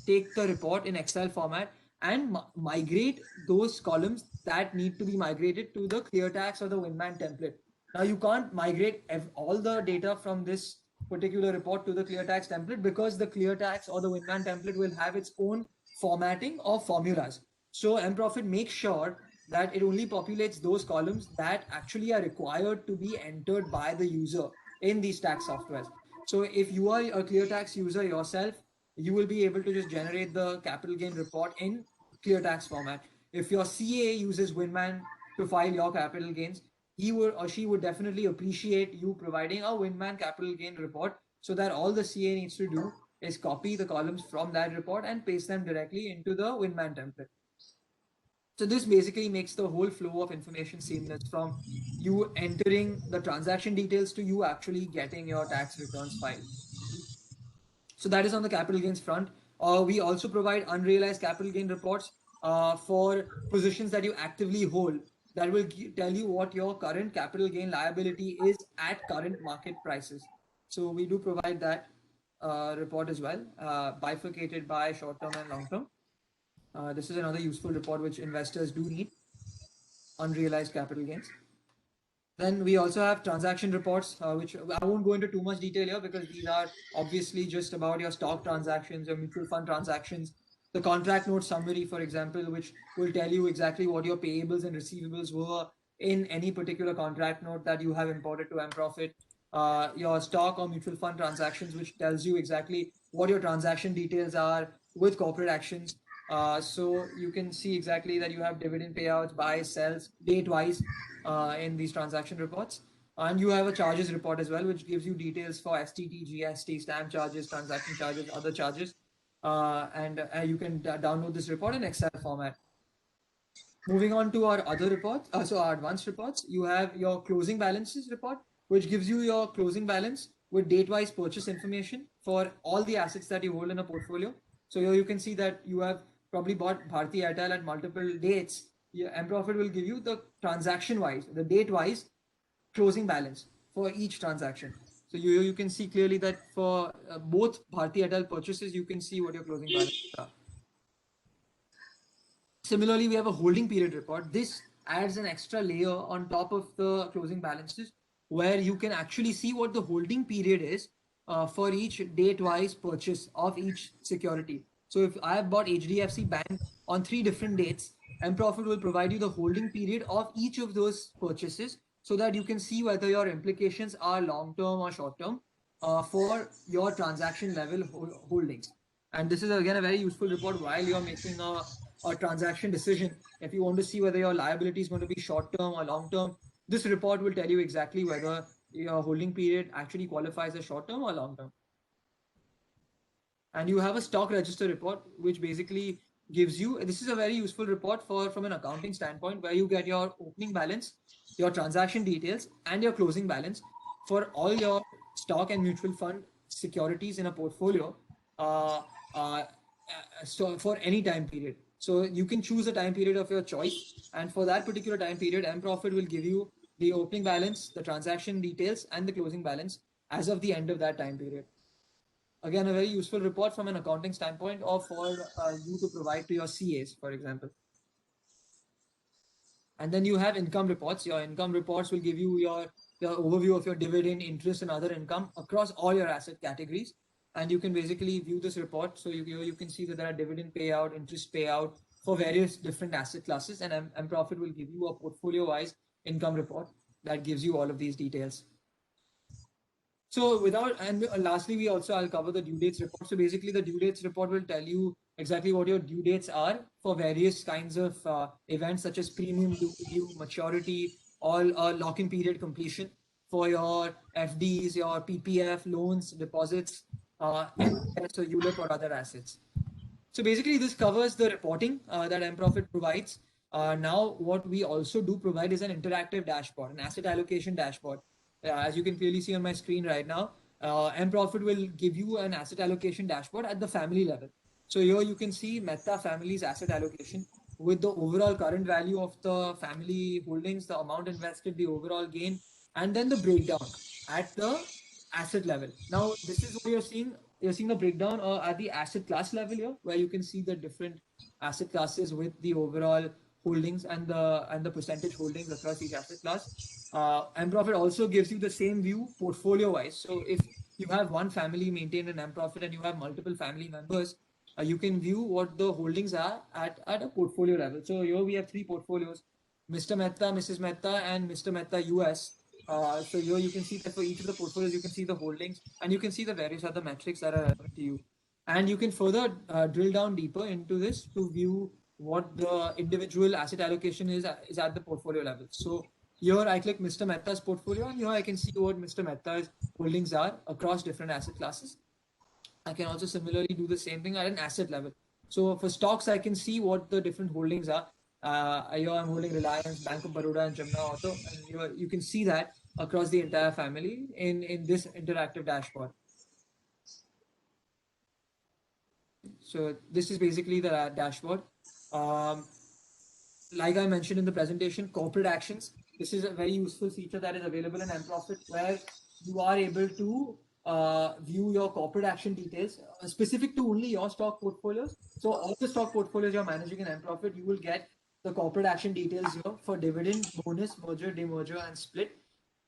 take the report in Excel format and migrate those columns that need to be migrated to the ClearTax or the Winman template. Now, you can't migrate all the data from this particular report to the ClearTax template, because the ClearTax or the Winman template will have its own formatting of formulas. So mProfit makes sure that it only populates those columns that actually are required to be entered by the user in these tax softwares. So if you are a ClearTax user yourself, you will be able to just generate the capital gain report in ClearTax format. If your CA uses Winman to file your capital gains, he would or she would definitely appreciate you providing a Winman capital gain report, so that all the CA needs to do is copy the columns from that report and paste them directly into the Winman template. So this basically makes the whole flow of information seamless, from you entering the transaction details to you actually getting your tax returns filed. So that is on the capital gains front. We also provide unrealized capital gain reports for positions that you actively hold, that will tell you what your current capital gain liability is at current market prices. So we do provide that report as well, bifurcated by short term and long term. This is another useful report which investors do need, unrealized capital gains. Then we also have transaction reports, which I won't go into too much detail here, because these are obviously just about your stock transactions, your mutual fund transactions. The contract note summary, for example, which will tell you exactly what your payables and receivables were in any particular contract note that you have imported to mProfit. Your stock or mutual fund transactions, which tells you exactly what your transaction details are with corporate actions. So you can see exactly that you have dividend payouts, buys, sells, date-wise in these transaction reports. And you have a charges report as well, which gives you details for STT, GST, stamp charges, transaction charges, other charges. And you can download this report in Excel format. Moving on to our other reports, so our advanced reports, you have your closing balances report, which gives you your closing balance with date-wise purchase information for all the assets that you hold in a portfolio. So here you can see that you have probably bought Bharti Airtel at multiple dates. mProfit will give you the transaction-wise, the date-wise closing balance for each transaction. So you can see clearly that for both Bharti Airtel purchases, you can see what your closing balance are. Similarly, we have a holding period report. This adds an extra layer on top of the closing balances, where you can actually see what the holding period is for each date-wise purchase of each security. So if I have bought HDFC Bank on 3 different dates, mProfit will provide you the holding period of each of those purchases, so that you can see whether your implications are long-term or short-term for your transaction level holdings. And this is again a very useful report while you're making a transaction decision. If you want to see whether your liability is going to be short-term or long-term, this report will tell you exactly whether your holding period actually qualifies as short-term or long-term. And you have a stock register report, which basically gives you, this is a very useful report from an accounting standpoint, where you get your opening balance, your transaction details, and your closing balance for all your stock and mutual fund securities in a portfolio so for any time period. So you can choose a time period of your choice, and for that particular time period, mProfit will give you the opening balance, the transaction details, and the closing balance as of the end of that time period. Again, a very useful report from an accounting standpoint, or for you to provide to your CAs, for example. And then you have income reports. Your income reports will give you the overview of your dividend, interest, and other income across all your asset categories. And you can basically view this report. So you can see that there are dividend payout, interest payout for various different asset classes. And mProfit will give you a portfolio-wise income report that gives you all of these details. So lastly, I'll cover the due dates report. So basically the due dates report will tell you exactly what your due dates are for various kinds of events, such as premium due, maturity, all lock-in period completion for your FDs, your PPF, loans, deposits, and so ULIP or other assets. So basically this covers the reporting that mProfit provides. Now what we also do provide is an interactive dashboard, an asset allocation dashboard. As you can clearly see on my screen right now, mProfit will give you an asset allocation dashboard at the family level. So here you can see Mehta family's asset allocation with the overall current value of the family holdings, the amount invested, the overall gain, and then the breakdown at the asset level. Now, this is what you're seeing. You're seeing the breakdown at the asset class level here, where you can see the different asset classes with the overall holdings and the percentage holdings across each asset class. mProfit also gives you the same view portfolio wise. So if you have one family maintained in mProfit and you have multiple family members, you can view what the holdings are at a portfolio level. So here we have three portfolios: Mr. Mehta, Mrs. Mehta, and Mr. Mehta US. So here you can see that for each of the portfolios, you can see the holdings and you can see the various other metrics that are relevant to you. And you can further drill down deeper into this to view what the individual asset allocation is at the portfolio level. So here I click Mr. Mehta's portfolio, and here I can see what Mr. Mehta's holdings are across different asset classes. I can also similarly do the same thing at an asset level. So for stocks, I can see what the different holdings are. Here I'm holding Reliance, Bank of Baroda, and Jamna Auto, and you can see that across the entire family in this interactive dashboard. So this is basically the dashboard. Like I mentioned in the presentation, corporate actions. This is a very useful feature that is available in mProfit, where you are able to view your corporate action details specific to only your stock portfolios. So all the stock portfolios you're managing in mProfit, you will get the corporate action details here for dividend, bonus, merger, demerger, and split.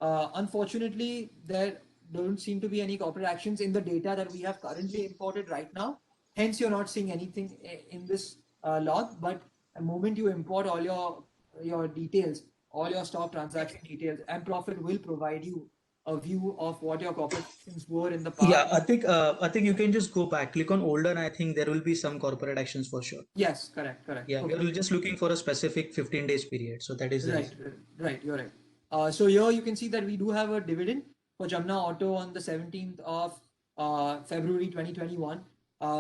Unfortunately, there don't seem to be any corporate actions in the data that we have currently imported right now. Hence, you're not seeing anything in this log. But the moment you import all your details, all your stock transaction details, mProfit will provide you a view of what your corporate actions were in the past. Yeah, I think you can just go back, click on older, and I think there will be some corporate actions for sure. Yes, correct. Yeah, Okay. we're just looking for a specific 15 days period. So that is the Right, reason. right, you're right. So here you can see that we do have a dividend for Jamna Auto on the 17th of February 2021.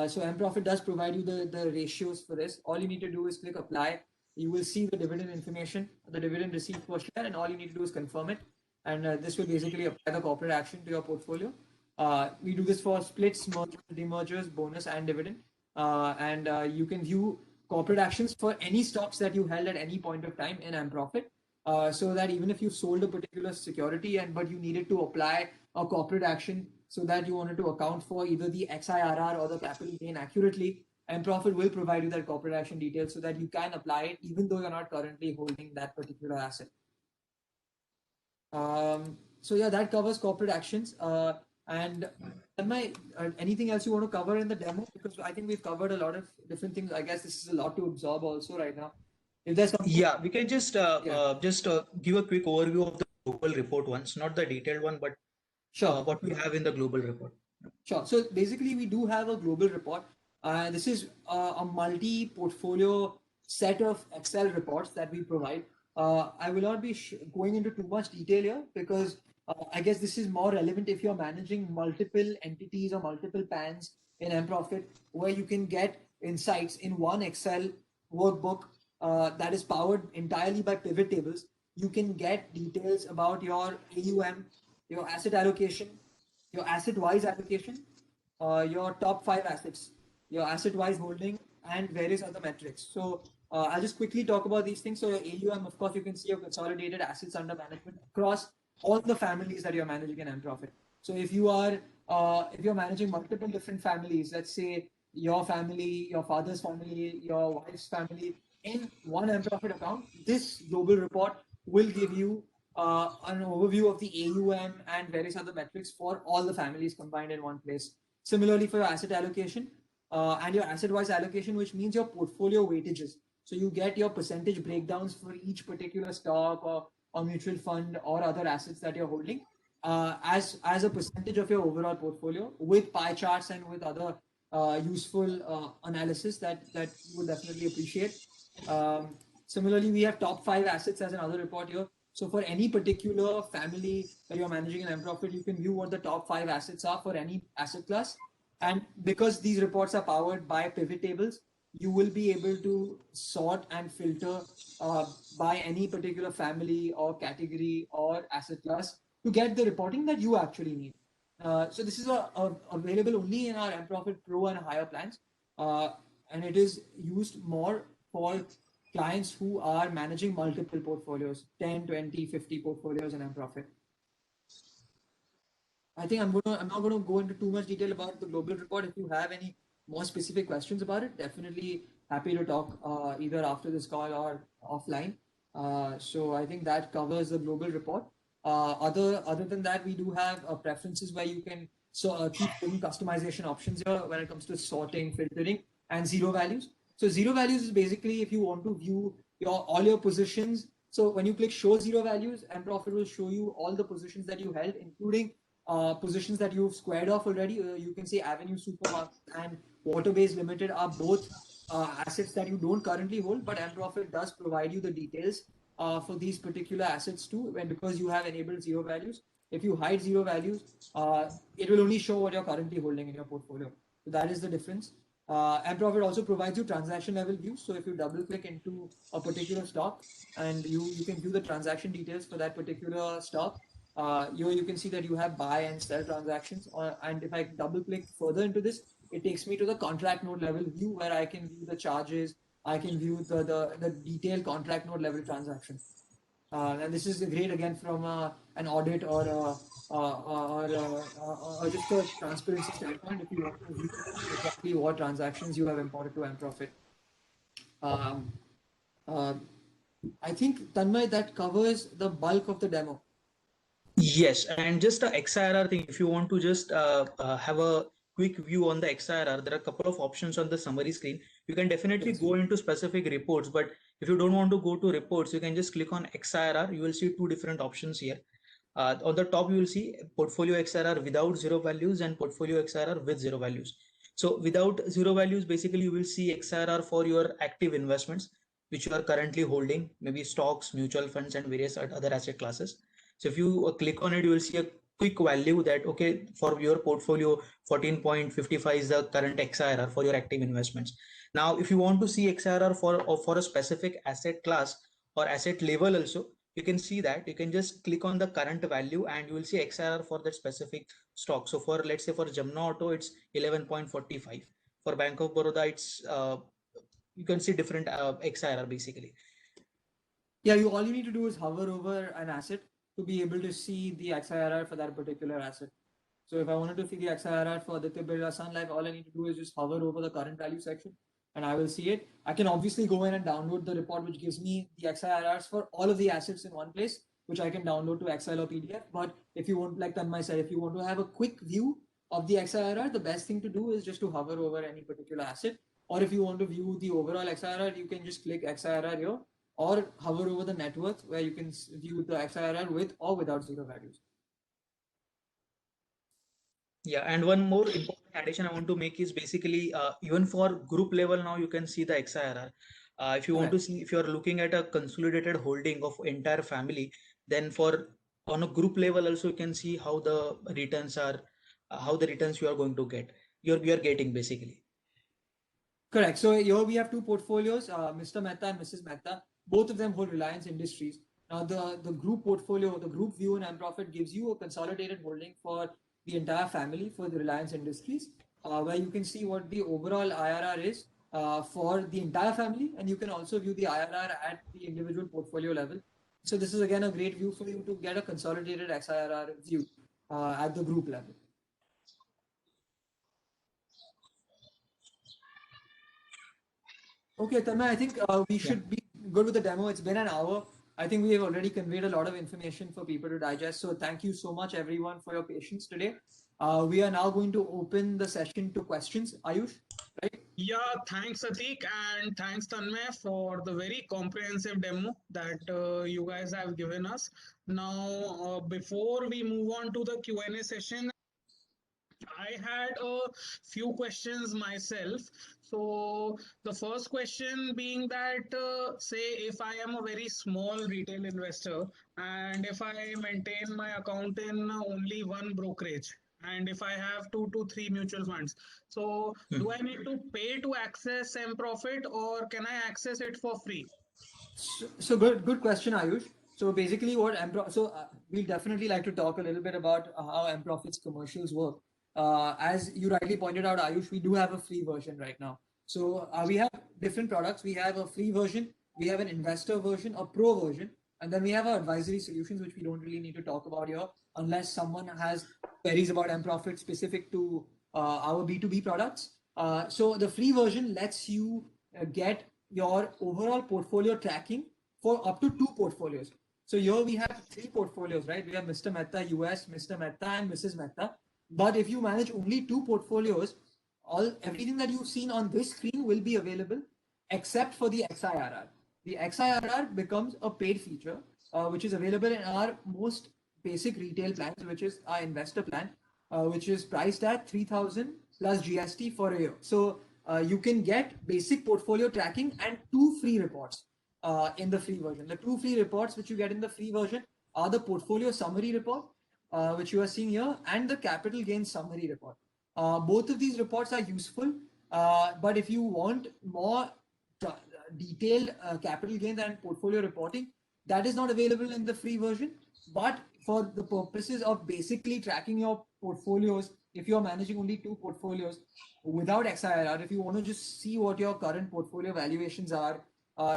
So mProfit does provide you the ratios for this. All you need to do is click apply. You will see the dividend information, the dividend received per share, and all you need to do is confirm it. And this will basically apply the corporate action to your portfolio. We do this for splits, mergers, demergers, bonus, and dividend. And you can view corporate actions for any stocks that you held at any point of time in mProfit. So that even if you sold a particular security but you needed to apply a corporate action so that you wanted to account for either the XIRR or the capital gain accurately, mProfit will provide you that corporate action details so that you can apply it even though you're not currently holding that particular asset. So yeah, that covers corporate actions. And anything else you want to cover in the demo? Because I think we've covered a lot of different things. I guess this is a lot to absorb also right now. If there's something, Yeah, we can just give a quick overview of the global report once, not the detailed one, but sure, what we have in the global report. sure. So basically, we do have a global report. This is a multi-portfolio set of Excel reports that we provide. I will not be going into too much detail here because I guess this is more relevant if you're managing multiple entities or multiple PANs in mProfit, where you can get insights in one Excel workbook that is powered entirely by pivot tables. You can get details about your AUM, your asset allocation, your asset-wise allocation, your top 5 assets, your asset-wise holding, and various other metrics. So I'll just quickly talk about these things. So your AUM, of course, you can see your consolidated assets under management across all the families that you're managing in mProfit. So if you're managing multiple different families, let's say your family, your father's family, your wife's family, in one mProfit account, this global report will give you an overview of the AUM and various other metrics for all the families combined in one place. Similarly, for your asset allocation and your asset-wise allocation, which means your portfolio weightages. So you get your percentage breakdowns for each particular stock or mutual fund or other assets that you're holding as a percentage of your overall portfolio with pie charts and with other useful analysis that you will definitely appreciate. Similarly, we have top 5 assets as another report here. So for any particular family that you're managing in mProfit, you can view what the top 5 assets are for any asset class. And because these reports are powered by pivot tables, you will be able to sort and filter by any particular family or category or asset class to get the reporting that you actually need. So this is available only in our mProfit Pro and higher plans, and it is used more for clients who are managing multiple portfolios, 10, 20, 50 portfolios in mProfit. I think I'm not going to go into too much detail about the global report. If you have any more specific questions about it, definitely happy to talk either after this call or offline. So I think that covers the global report. Other than that, we do have preferences where you can keep certain customization options here when it comes to sorting, filtering, and zero values. So zero values is basically if you want to view all your positions. So when you click show zero values, mProfit will show you all the positions that you held, including positions that you've squared off already. You can say Avenue Supermarket and Waterbase Limited are both assets that you don't currently hold, but mProfit does provide you the details for these particular assets too, and because you have enabled zero values. If you hide zero values, it will only show what you're currently holding in your portfolio. So that is the difference. mProfit also provides you transaction level views. So if you double click into a particular stock and you can view the transaction details for that particular stock, you can see that you have buy and sell transactions. And if I double click further into this, it takes me to the contract node level view where I can view the charges. I can view the detailed contract node level transactions. And this is great again from an audit or just a transparency standpoint if you want to view exactly what transactions you have imported to mProfit. Um, uh, I think, Tanmay, that covers the bulk of the demo. Yes, and just the XIRR thing, if you want to just have a quick view on the XIRR, there are a couple of options on the summary screen. You can definitely go into specific reports, but if you don't want to go to reports, you can just click on XIRR. You will see two different options here. On the top, you will see portfolio XIRR without zero values and portfolio XIRR with zero values. So without zero values, basically you will see XIRR for your active investments, which you are currently holding, maybe stocks, mutual funds, and various other asset classes. So if you click on it, you will see a quick value that, okay, for your portfolio, 14.55 is the current XIRR for your active investments. Now, if you want to see XIRR for a specific asset class or asset level also, you can see that you can just click on the current value and you will see XIRR for that specific stock. So for, let's say for Jamna Auto, it's 11.45. For Bank of Baroda, it's you can see different XIRR basically. Yeah, all you need to do is hover over an asset to be able to see the XIRR for that particular asset. So if I wanted to see the XIRR for Aditya Birla Sun Life, all I need to do is just hover over the current value section and I will see it. I can obviously go in and download the report, which gives me the XIRRs for all of the assets in one place, which I can download to Excel or PDF. But if you want, like Tanmay said, if you want to have a quick view of the XIRR, the best thing to do is just to hover over any particular asset. Or if you want to view the overall XIRR, you can just click XIRR here or hover over the net worth where you can view the XIRR with or without zero values. Yeah, and one more important addition I want to make is basically even for group level now you can see the XIRR. If you want to see, if you are looking at a consolidated holding of entire family, then for on a group level also you can see how the returns are, how the returns you are going to get. You are getting basically. Correct. So here we have two portfolios, Mr. Mehta and Mrs. Mehta. Both of them hold Reliance Industries. Now the group portfolio, the group view in mProfit gives you a consolidated holding for the entire family for the Reliance Industries, where you can see what the overall IRR is for the entire family, and you can also view the IRR at the individual portfolio level. So this is again a great view for you to get a consolidated XIRR view at the group level. Okay, Tanmay, I think we should be good with the demo. It's been an hour. I think we have already conveyed a lot of information for people to digest. So thank you so much, everyone, for your patience today. We are now going to open the session to questions. Ayush, right? Yeah, thanks Atik and thanks Tanmay for the very comprehensive demo that you guys have given us. Now, before we move on to the Q&A session, I had a few questions myself. So the first question being that, say, if I am a very small retail investor and if I maintain my account in only one brokerage, and if I have 2 to 3 mutual funds, so do I need to pay to access mProfit or can I access it for free? So good question, Ayush. So basically, what we'll definitely like to talk a little bit about how mProfit's commercials work. As you rightly pointed out, Ayush, we do have a free version right now. So we have different products. We have a free version, we have an investor version, a pro version, and then we have our advisory solutions, which we don't really need to talk about here, unless someone has queries about mProfit specific to our B2B products. So the free version lets you get your overall portfolio tracking for up to 2 portfolios. So here we have 3 portfolios, right? We have Mr. Mehta US, Mr. Mehta, and Mrs. Mehta. But if you manage only 2 portfolios, everything that you've seen on this screen will be available except for the XIRR. The XIRR becomes a paid feature, which is available in our most basic retail plans, which is our investor plan, which is priced at 3,000 plus GST for a year. So you can get basic portfolio tracking and 2 free reports in the free version. The 2 free reports which you get in the free version are the portfolio summary report, which you are seeing here, and the capital gain summary report. Both of these reports are useful, but if you want more detailed capital gains and portfolio reporting, that is not available in the free version. But for the purposes of basically tracking your portfolios, if you're managing only 2 portfolios without XIRR, if you want to just see what your current portfolio valuations are,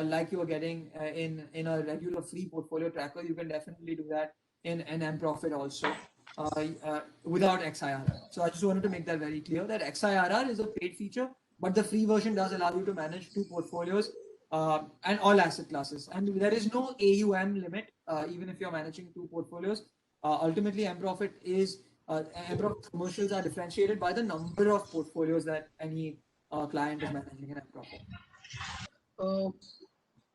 like you are getting in a regular free portfolio tracker, you can definitely do that in mProfit also without XIRR. So I just wanted to make that very clear that XIRR is a paid feature, but the free version does allow you to manage 2 portfolios and all asset classes. And there is no AUM limit, even if you're managing 2 portfolios. Ultimately, mProfit commercials are differentiated by the number of portfolios that any client is managing in mProfit.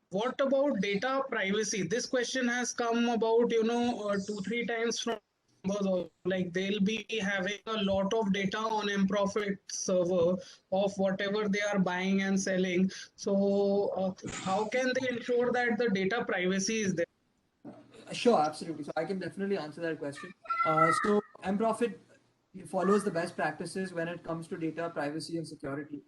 What about data privacy? This question has come about, 2-3 times from members. Like they'll be having a lot of data on mProfit server of whatever they are buying and selling. So how can they ensure that the data privacy is there? Sure, absolutely. So I can definitely answer that question. So mProfit follows the best practices when it comes to data privacy and security.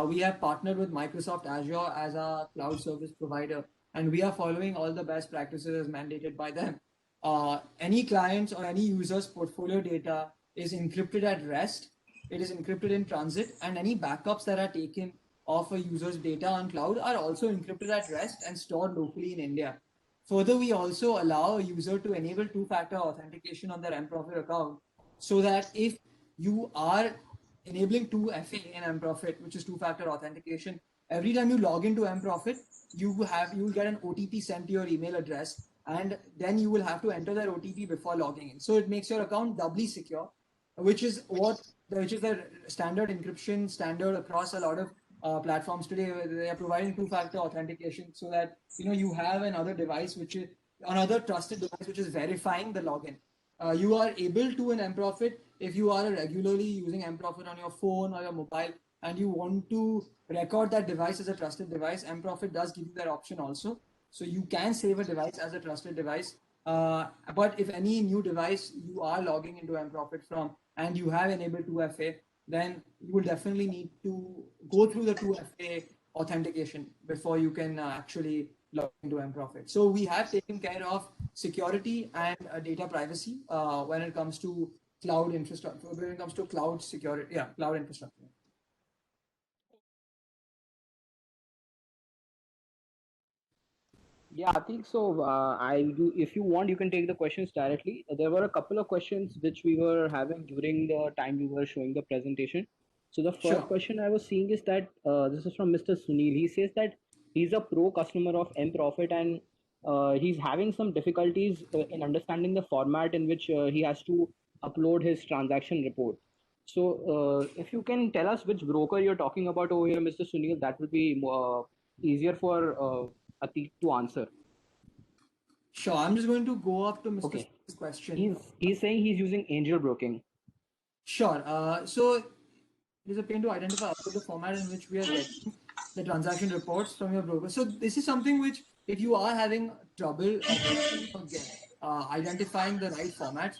We have partnered with Microsoft Azure as our cloud service provider, and we are following all the best practices as mandated by them. Any clients or any user's portfolio data is encrypted at rest, it is encrypted in transit, and any backups that are taken of a user's data on cloud are also encrypted at rest and stored locally in India. Further, we also allow a user to enable two-factor authentication on their mProfit account, so that if you are enabling 2FA in mProfit, which is two-factor authentication, every time you log into mProfit, you will get an OTP sent to your email address, and then you will have to enter that OTP before logging in. So it makes your account doubly secure, which is the standard encryption standard across a lot of platforms today. They are providing two-factor authentication so that you have another trusted device which is verifying the login. You are able to in mProfit, if you are regularly using mProfit on your phone or your mobile and you want to record that device as a trusted device, mProfit does give you that option also. So you can save a device as a trusted device. But if any new device you are logging into mProfit from and you have enabled 2FA, then you will definitely need to go through the 2FA authentication before you can actually log into mProfit. So we have taken care of security and data privacy when it comes to cloud infrastructure, when it comes to cloud security, cloud infrastructure. Yeah, I think so. If you want, you can take the questions directly. There were a couple of questions which we were having during the time we were showing the presentation. So the first question I was seeing is that this is from Mr. Sunil. He says that he's a pro customer of mProfit and he's having some difficulties in understanding the format in which he has to upload his transaction report. So if you can tell us which broker you're talking about over here, Mr. Sunil, that would be easier for Atik to answer. Sure, I'm just going to go up to Mr. Sunil's question. He's saying he's using Angel Broking. Sure. So it is a pain to identify the format in which we are getting the transaction reports from your broker. So this is something which, if you are having trouble identifying the right formats,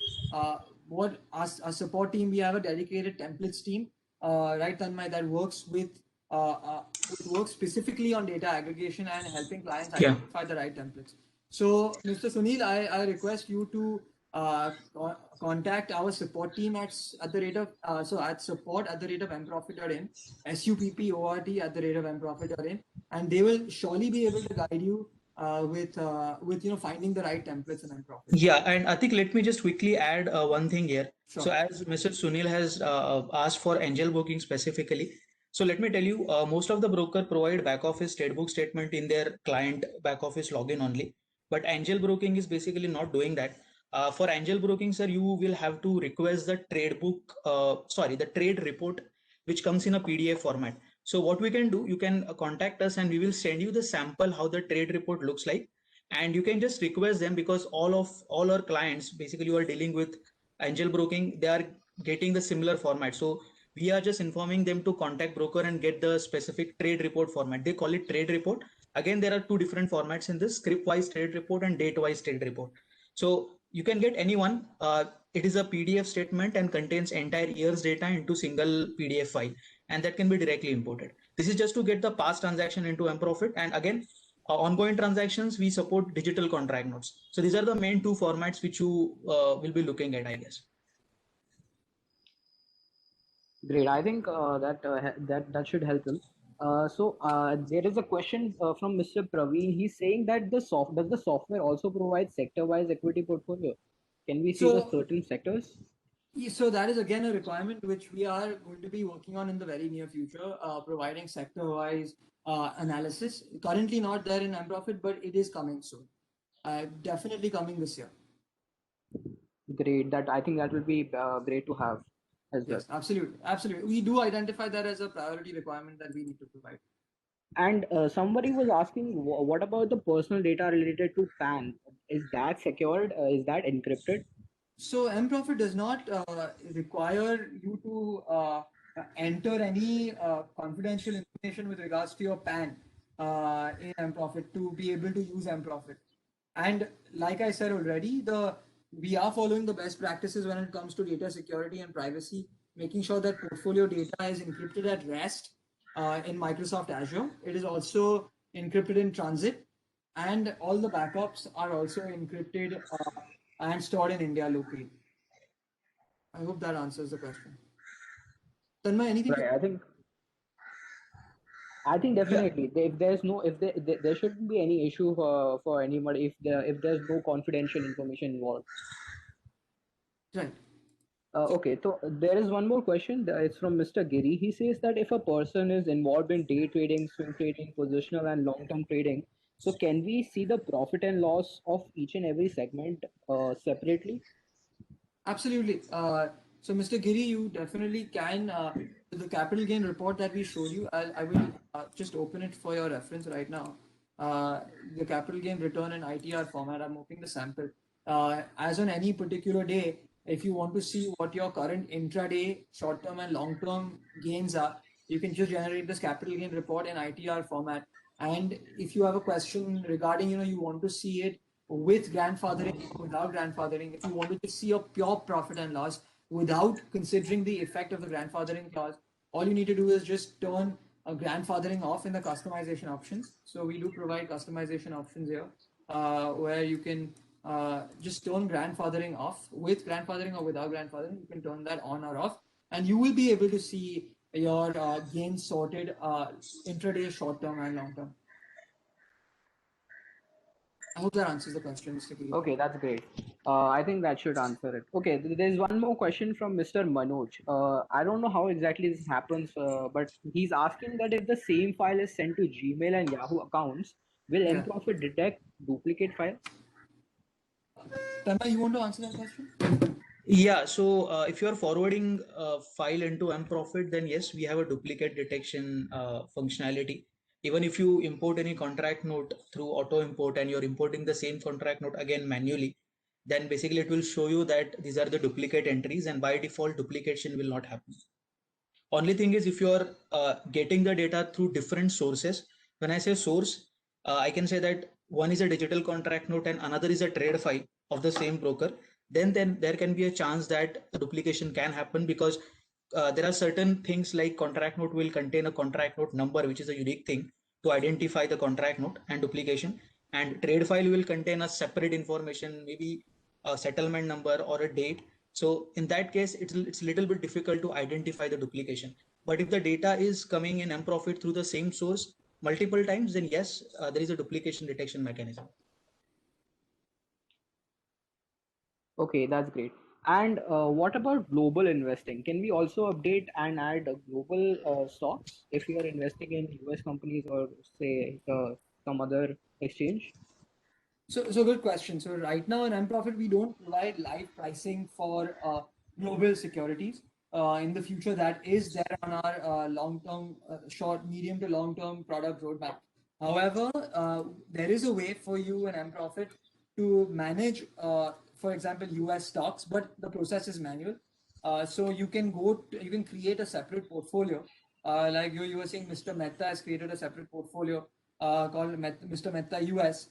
what our support team, we have a dedicated templates team, right, Tanmay, that works with works specifically on data aggregation and helping clients identify the right templates. So, Mr. Sunil, I request you to contact our support team at the rate of at support@mprofit.in, support@mprofit.in, and they will surely be able to guide you with finding the right templates in Mprofit. Yeah, and I think let me just quickly add one thing here. Sure. So as Mr. Sunil has asked for angel broking specifically, so let me tell you, most of the broker provide back office trade book statement in their client back office login only. But angel broking is basically not doing that. For angel broking, sir, you will have to request the trade book, the trade report, which comes in a PDF format. So what we can do, you can contact us and we will send you the sample how the trade report looks like, and you can just request them, because all our clients basically who are dealing with angel broking, they are getting the similar format. So we are just informing them to contact broker and get the specific trade report format. They call it trade report. Again, there are two different formats in this: script wise trade report and date wise trade report. So you can get any one. It is a PDF statement and contains entire year's data into single PDF file, and that can be directly imported. This is just to get the past transaction into Mprofit. And again, ongoing transactions, we support digital contract notes. So these are the main two formats which you will be looking at, I guess. Great. I think that should help him. There is a question from Mr. Praveen. He's saying that does the software also provide sector-wise equity portfolio? Can we see the certain sectors? So that is again a requirement which we are going to be working on in the very near future, providing sector-wise analysis. Currently not there in Mprofit, but it is coming soon. Definitely coming this year. Great. I think that will be great to have as well. Yes, absolutely. We do identify that as a priority requirement that we need to provide. And somebody was asking, what about the personal data related to PAN? Is that secured? Is that encrypted? So Mprofit does not require you to enter any confidential information with regards to your PAN in Mprofit to be able to use Mprofit. And like I said already, we are following the best practices when it comes to data security and privacy, making sure that portfolio data is encrypted at rest in Microsoft Azure. It is also encrypted in transit, and all the backups are also encrypted and stored in India locally. I hope that answers the question. Tanmay, anything? Right, I think definitely. Yeah. If there shouldn't be any issue for anybody if there's no confidential information involved. Right. Okay, so there is one more question. It's from Mr. Giri. He says that if a person is involved in day trading, swing trading, positional and long-term trading, so can we see the profit and loss of each and every segment separately? Absolutely. So Mr. Giri, you definitely can. The capital gain report that we showed you, I will just open it for your reference right now. The capital gain return in ITR format, I'm opening the sample. As on any particular day, if you want to see what your current intraday, short-term and long-term gains are, you can just generate this capital gain report in ITR format. And if you have a question regarding, you want to see it with grandfathering, without grandfathering, if you want to just see a pure profit and loss without considering the effect of the grandfathering clause, all you need to do is just turn a grandfathering off in the customization options. So we do provide customization options here where you can just turn grandfathering off. With grandfathering or without grandfathering, you can turn that on or off, and you will be able to see your gains sorted intraday, short-term and long-term. I hope that answers the question, Mr. Giri. Okay, that's great. I think that should answer it. Okay, there's one more question from Mr. Manoj. I don't know how exactly this happens, but he's asking that if the same file is sent to Gmail and Yahoo accounts, will Mprofit detect duplicate files? Tanmay, you want to answer that question? Yeah, so if you are forwarding a file into Mprofit, then yes, we have a duplicate detection functionality. Even if you import any contract note through auto import and you're importing the same contract note again manually, then basically it will show you that these are the duplicate entries, and by default duplication will not happen. Only thing is, if you are getting the data through different sources, when I say source, I can say that one is a digital contract note and another is a trade file of the same broker, then there can be a chance that the duplication can happen, because there are certain things like contract note will contain a contract note number, which is a unique thing to identify the contract note, and duplication. and trade file will contain a separate information, maybe a settlement number or a date. So in that case, it's a little bit difficult to identify the duplication. But if the data is coming in mProfit through the same source multiple times, then yes, there is a duplication detection mechanism. Okay, that's great. And what about global investing? Can we also update and add global stocks if we are investing in US companies or say some other exchange? So good question. So right now in mProfit, we don't provide live pricing for global securities. In the future, that is there on our long-term, short, medium to long-term product roadmap. However, there is a way for you in mProfit to manage, for example, US stocks, but the process is manual. So you can you can create a separate portfolio. Like you were saying, Mr. Mehta has created a separate portfolio called Mr. Mehta US,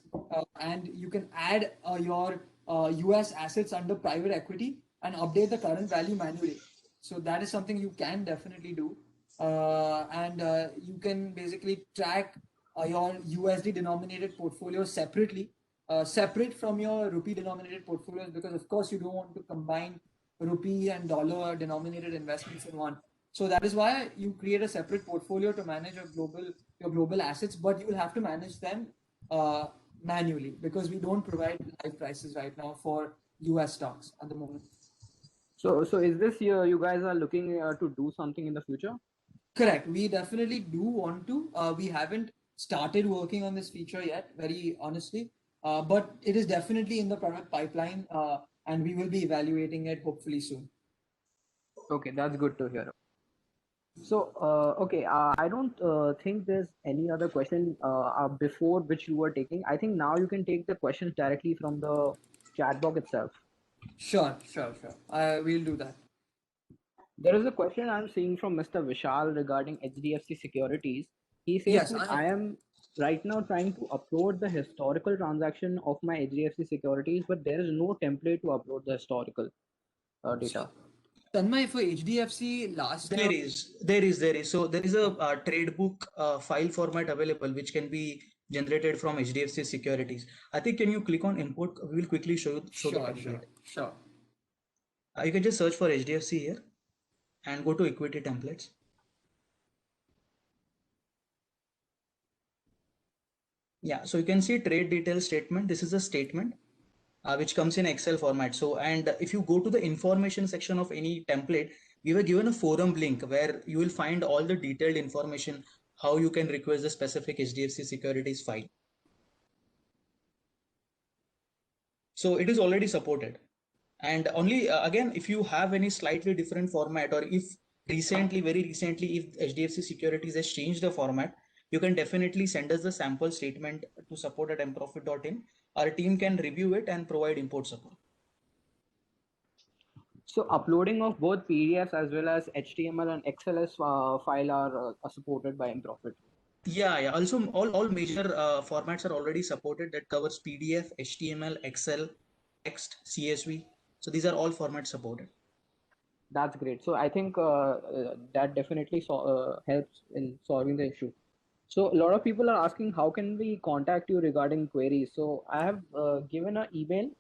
and you can add your US assets under private equity and update the current value manually. So that is something you can definitely do, and you can basically track your USD denominated portfolio separately, separate from your rupee denominated portfolios, because of course you don't want to combine rupee and dollar denominated investments in one. So that is why you create a separate portfolio to manage your global assets, but you will have to manage them manually, because we don't provide live prices right now for US stocks at the moment. So is this you guys are looking to do something in the future? Correct. We definitely do want to. We haven't started working on this feature yet, very honestly, but it is definitely in the product pipeline, and we will be evaluating it hopefully soon. Okay, that's good to hear. So, okay, I don't think there's any other question before which you were taking. I think now you can take the questions directly from the chat box itself. Sure. We'll do that. There is a question I'm seeing from Mr. Vishal regarding HDFC Securities. He says Yes, that I am right now trying to upload the historical transaction of my HDFC Securities, but there is no template to upload the historical data. Tanmay, for HDFC last There year. is. So there is a trade book file format available which can be generated from HDFC Securities. I think can you click on import? We will quickly show the template. Sure. You can just search for HDFC here and go to equity templates. Yeah, so you can see trade detail statement. This is a statement which comes in Excel format. So, and if you go to the information section of any template, we were given a forum link where you will find all the detailed information, how you can request the specific HDFC Securities file. So it is already supported. And only again, if you have any slightly different format, or if very recently, if HDFC Securities has changed the format, you can definitely send us the sample statement to support@mprofit.in. Our team can review it and provide import support. So uploading of both PDFs as well as HTML and XLS file are supported by mProfit. Yeah. Also, all major formats are already supported. That covers PDF, HTML, Excel, text, CSV. So these are all formats supported. That's great. So I think that definitely helps in solving the issue. So a lot of people are asking, how can we contact you regarding queries? So I have given an email.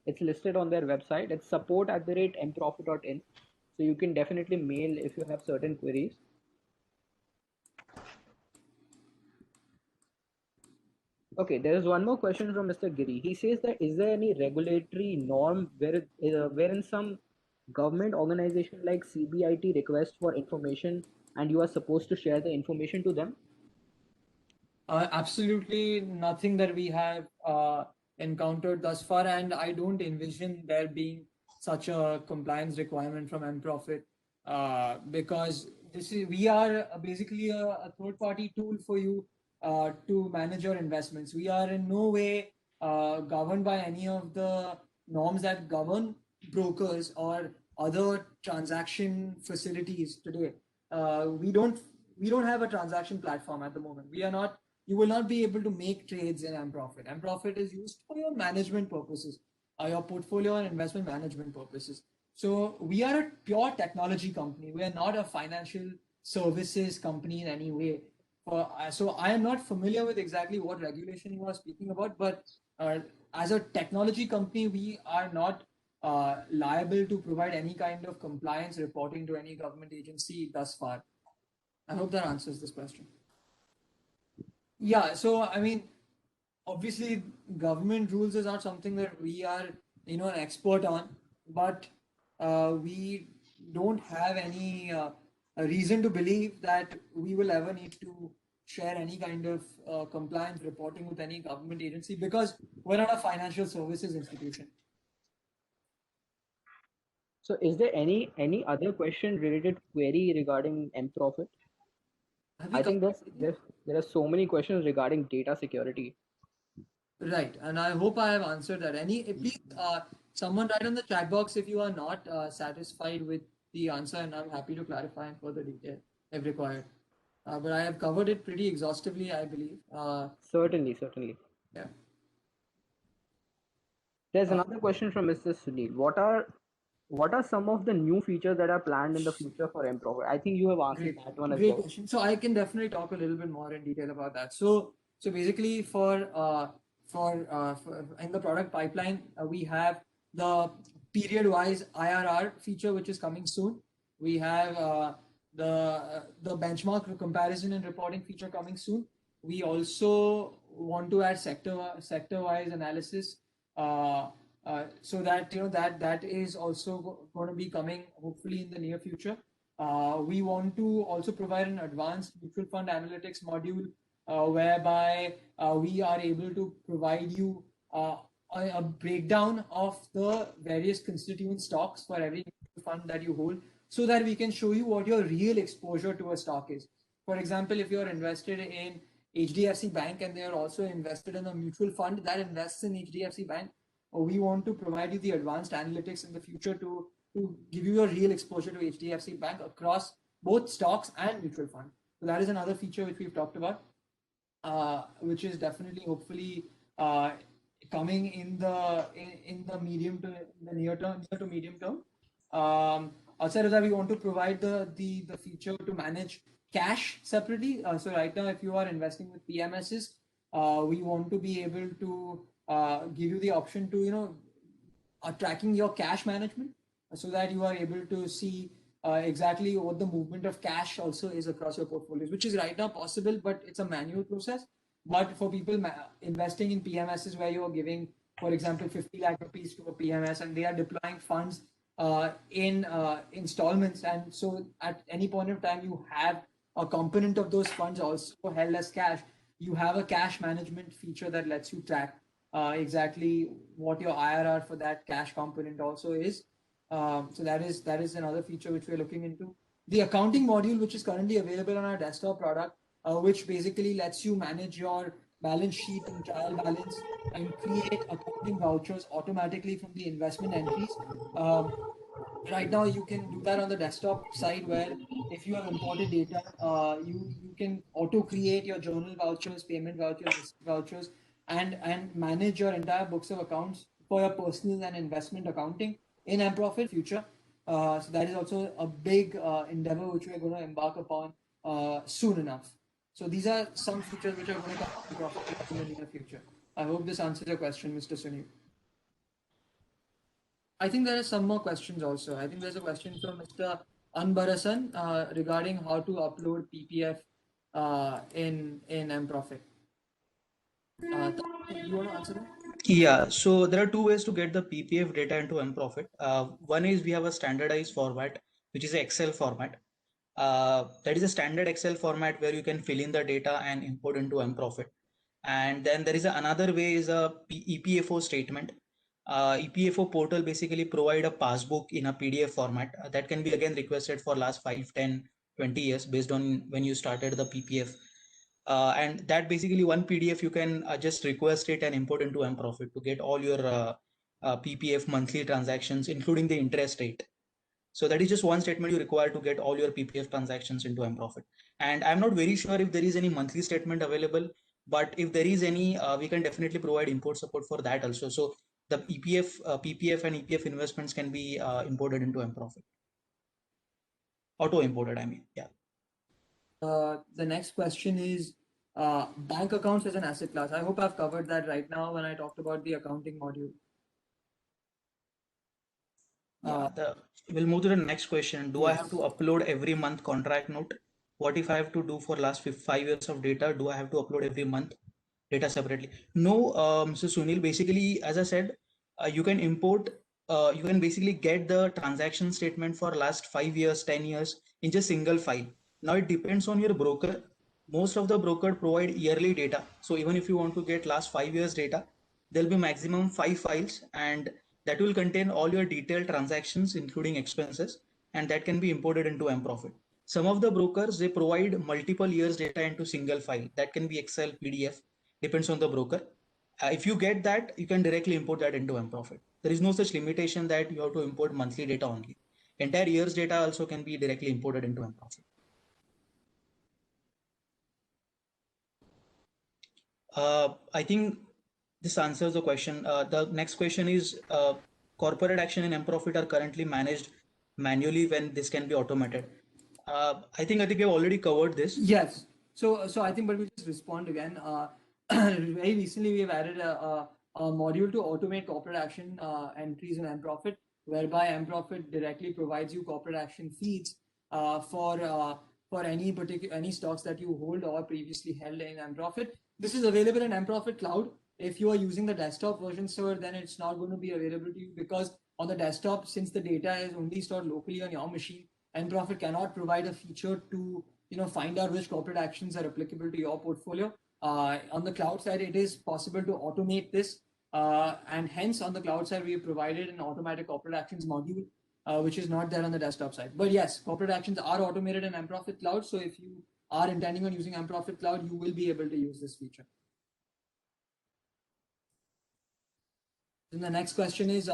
It's listed on their website. It's support@mprofit.in. So you can definitely mail if you have certain queries. Okay, there is one more question from Mr. Giri. He says that is there any regulatory norm wherein some government organization like CBIT requests for information and you are supposed to share the information to them? Absolutely nothing that we have encountered thus far, and I don't envision there being such a compliance requirement from mProfit, because we are basically a third-party tool for you to manage your investments. We are in no way governed by any of the norms that govern brokers or other transaction facilities today. We don't have a transaction platform at the moment. You will not be able to make trades in mProfit. mProfit is used for your management purposes, your portfolio and investment management purposes. So we are a pure technology company. We are not a financial services company in any way. So I am not familiar with exactly what regulation you are speaking about, but as a technology company, we are not liable to provide any kind of compliance reporting to any government agency thus far. I hope that answers this question. Yeah, so I mean, obviously, government rules is not something that we are, an expert on, but we don't have any a reason to believe that we will ever need to share any kind of compliance reporting with any government agency because we're not a financial services institution. So is there any other question related query regarding mProfit? Have we I think covered there's, everything? there's there are so many questions regarding data security. Right, and I hope I have answered that. Please, someone write in the chat box if you are not satisfied with the answer, and I'm happy to clarify in further detail if required. But I have covered it pretty exhaustively, I believe. Certainly. Yeah. There's Uh, another question from Mr. Sunil. What are some of the new features that are planned in the future for mProfit? I think you have answered Great, that one as great well. question. So I can definitely talk a little bit more in detail about that. So basically, for in the product pipeline, we have the period-wise IRR feature, which is coming soon. We have the benchmark comparison and reporting feature coming soon. We also want to add sector-wise analysis, so that that is also going to be coming hopefully in the near future. We want to also provide an advanced mutual fund analytics module whereby we are able to provide you a breakdown of the various constituent stocks for every mutual fund that you hold so that we can show you what your real exposure to a stock is. For example, if you're invested in HDFC Bank and they're also invested in a mutual fund that invests in HDFC Bank, we want to provide you the advanced analytics in the future to give you a real exposure to HDFC Bank across both stocks and mutual fund. So that is another feature which we've talked about, which is definitely, hopefully, coming in the medium to the near to medium term. Outside of that, we want to provide the feature to manage cash separately. So right now, if you are investing with PMSs, we want to be able to give you the option to tracking your cash management so that you are able to see exactly what the movement of cash also is across your portfolios, which is right now possible, but it's a manual process. But for people investing in PMSs where you are giving, for example, 50 lakh rupees to a PMS and they are deploying funds in installments, and so at any point of time you have a component of those funds also held as cash, you have a cash management feature that lets you track exactly what your IRR for that cash component also is. So that is another feature which we're looking into. The accounting module, which is currently available on our desktop product, which basically lets you manage your balance sheet and trial balance and create accounting vouchers automatically from the investment entries. Right now you can do that on the desktop side where if you have imported data, you can auto create your journal vouchers, payment vouchers, vouchers, and manage your entire books of accounts for your personal and investment accounting in mProfit future. So that is also a big endeavor which we are going to embark upon soon enough. So these are some features which are going to come to mProfit in the near future. I hope this answers your question, Mr. Sunil. I think there are some more questions also. I think there's a question from Mr. Anbarasan regarding how to upload PPF in mProfit. You want to answer that? Yeah, so there are two ways to get the PPF data into mProfit. One is we have a standardized format, which is Excel format. That is a standard Excel format where you can fill in the data and import into mProfit. And then there is another way is a EPFO statement. EPFO portal basically provide a passbook in a PDF format that can be again requested for last 5, 10, 20 years based on when you started the PPF. And that basically one PDF you can just request it and import into mProfit to get all your PPF monthly transactions, including the interest rate. So that is just one statement you require to get all your PPF transactions into mProfit. And I'm not very sure if there is any monthly statement available, but if there is any, we can definitely provide import support for that also. So the PPF and EPF investments can be imported into mProfit. Auto imported, I mean, yeah. The next question is bank accounts as an asset class. I hope I've covered that right now when I talked about the accounting module. We'll move to the next question. Do I have Yes. to upload every month contract note? What if I have to do for last 5 years of data? Do I have to upload every month data separately? No, so Sunil, basically, as I said, you can import, you can basically get the transaction statement for last 5 years, 10 years in just single file. Now it depends on your broker. Most of the broker provide yearly data. So even if you want to get last 5 years data, there'll be maximum 5 files, and that will contain all your detailed transactions, including expenses, and that can be imported into mProfit. Some of the brokers, they provide multiple years data into single file. That can be Excel, PDF, depends on the broker. If you get that, you can directly import that into mProfit. There is no such limitation that you have to import monthly data only. Entire year's data also can be directly imported into mProfit. I think this answers the question. The next question is, corporate action in mProfit are currently managed manually when this can be automated. I think we have already covered this. Yes. So I think, but we'll just respond again. Very recently, we have added a module to automate corporate action entries in mProfit, whereby mProfit directly provides you corporate action feeds for any stocks that you hold or previously held in mProfit. This is available in mProfit Cloud. If you are using the desktop version, sir, then it's not going to be available to you, because on the desktop, since the data is only stored locally on your machine, mProfit cannot provide a feature to find out which corporate actions are applicable to your portfolio. On the cloud side, it is possible to automate this, and hence on the cloud side we have provided an automatic corporate actions module, which is not there on the desktop side. But yes, corporate actions are automated in mProfit Cloud. So if you are intending on using mProfit Cloud, you will be able to use this feature. Then the next question is,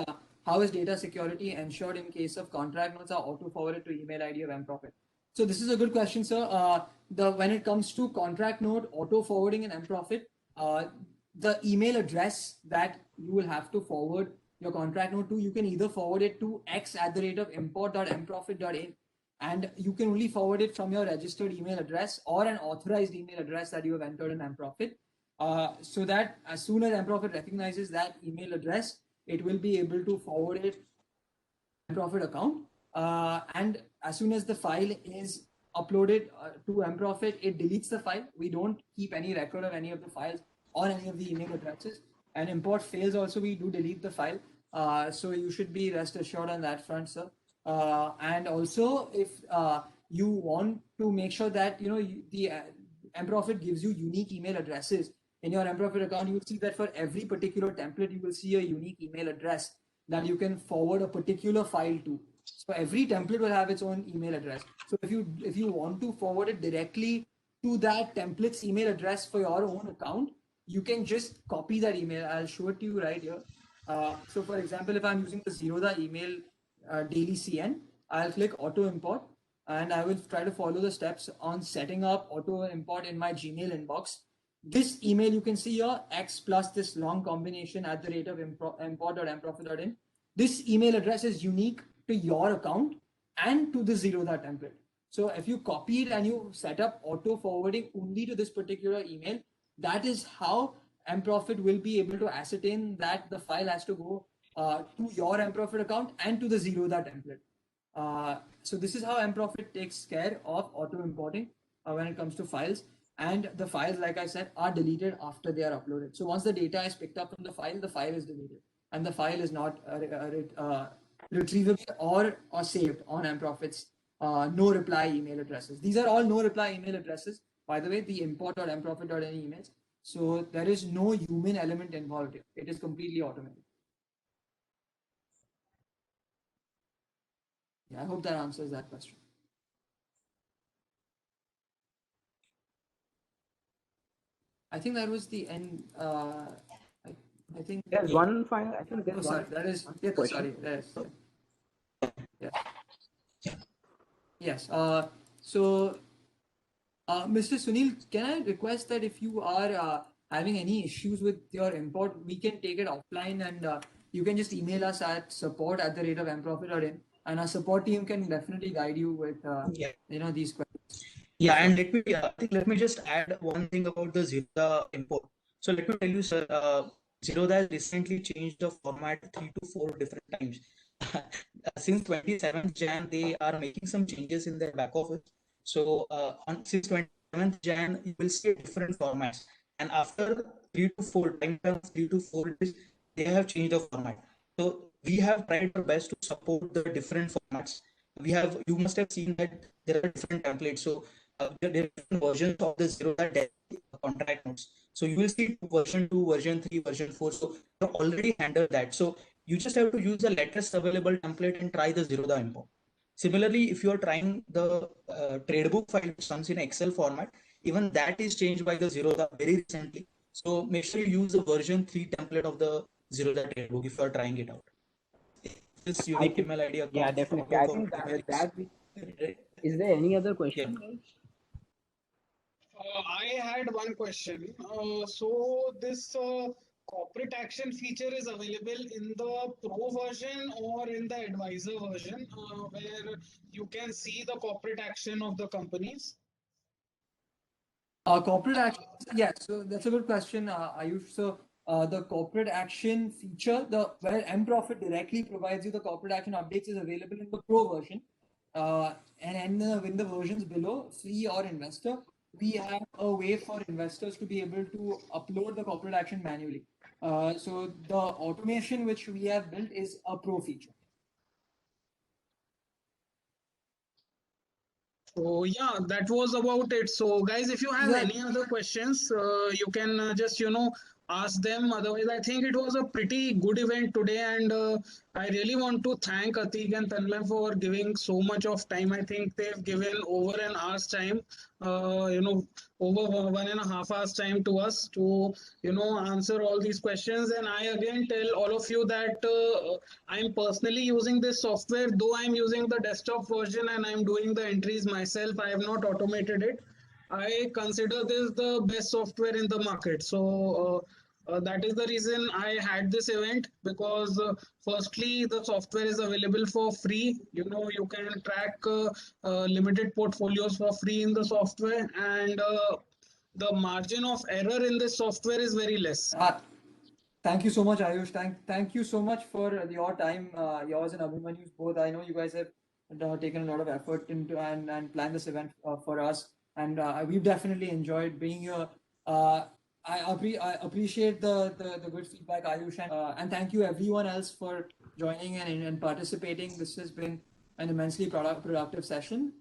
how is data security ensured in case of contract notes are auto-forwarded to email ID of mProfit? So this is a good question, sir. When it comes to contract note auto-forwarding in mProfit, the email address that you will have to forward your contract note to, you can either forward it to x@import.mprofit.in, and you can only forward it from your registered email address or an authorized email address that you have entered in mProfit. So that as soon as mProfit recognizes that email address, it will be able to forward it to mProfit account. And as soon as the file is uploaded to mProfit, it deletes the file. We don't keep any record of any of the files or any of the email addresses. And import fails also, we do delete the file. So you should be rest assured on that front, sir. And also, if you want to make sure that the mProfit gives you unique email addresses in your mProfit account, you will see that for every particular template, you will see a unique email address that you can forward a particular file to. So every template will have its own email address. So if you want to forward it directly to that template's email address for your own account, you can just copy that email. I'll show it to you right here. So for example, if I'm using the Zerodha email daily CN, I'll click auto import, and I will try to follow the steps on setting up auto import in my Gmail inbox. This email you can see here, x plus this long combination @import.mprofit.in. This email address is unique to your account and to the Zerodha template. So if you copy it and you set up auto forwarding only to this particular email, that is how mProfit will be able to ascertain that the file has to go to your mProfit account and to the Zerodha template. So this is how mProfit takes care of auto importing when it comes to files. And the files, like I said, are deleted after they are uploaded. So once the data is picked up from the file is deleted, and the file is not retrievable or saved on mProfit's no reply email addresses. These are all no reply email addresses, by the way, the import.mprofit.in emails. So there is no human element involved here. It is completely automated. Yeah, I hope that answers that question. I think that was the end. I think there's one final. I think there's sorry, that is question. Sorry, there is. Yeah. Yes. So, Mr. Sunil, can I request that if you are having any issues with your import, we can take it offline, and you can just email us at support@mprofit.in, and our support team can definitely guide you with these questions. Yeah, and let me just add one thing about the Zerodha import. So let me tell you, sir, Zerodha has recently changed the format 3 to 4 different times. Since 27th Jan, they are making some changes in their back office. So on since 27th Jan, you will see different formats. And after 3 to 4 days, they have changed the format. So we have tried our best to support the different formats. You must have seen that there are different templates. So there are different versions of the Zerodha contract notes. So you will see version 2, version 3, version 4. So you already handled that. So you just have to use the latest available template and try the Zerodha import. Similarly, if you are trying the tradebook file which comes in Excel format, even that is changed by the Zerodha very recently. So make sure you use the version 3 template of the Zerodha tradebook if you are trying it out. This I unique think, email ID yeah, account definitely. I account think for that with emails. that, is there any other Yeah. question, guys? I had one question. So this corporate action feature is available in the pro version or in the advisor version, where you can see the corporate action of the companies. Corporate action, yes. So that's a good question, Ayush. So the corporate action feature, the where mProfit directly provides you the corporate action updates, is available in the pro version. And in the versions below, free or investor, we have a way for investors to be able to upload the corporate action manually. So the automation which we have built is a pro feature. So yeah, that was about it. So guys, if you have Yeah. any other questions, you can just ask them. Otherwise, I think it was a pretty good event today, and I really want to thank Atik and Tanmay for giving so much of time. I think they've given over an hour's time, over 1.5 hours time to us to answer all these questions. And I again tell all of you that I'm personally using this software, though I'm using the desktop version and I'm doing the entries myself. I have not automated it. I consider this the best software in the market. So that is the reason I had this event, because firstly the software is available for free. You can track limited portfolios for free in the software, and the margin of error in this software is very less. Thank you so much, Ayush. Thank you so much for your time, yours and Abhimanyu's both. I know you guys have taken a lot of effort into and planned this event for us, and we've definitely enjoyed being here. I appreciate the good feedback, Ayush, and thank you everyone else for joining and participating. This has been an immensely productive session.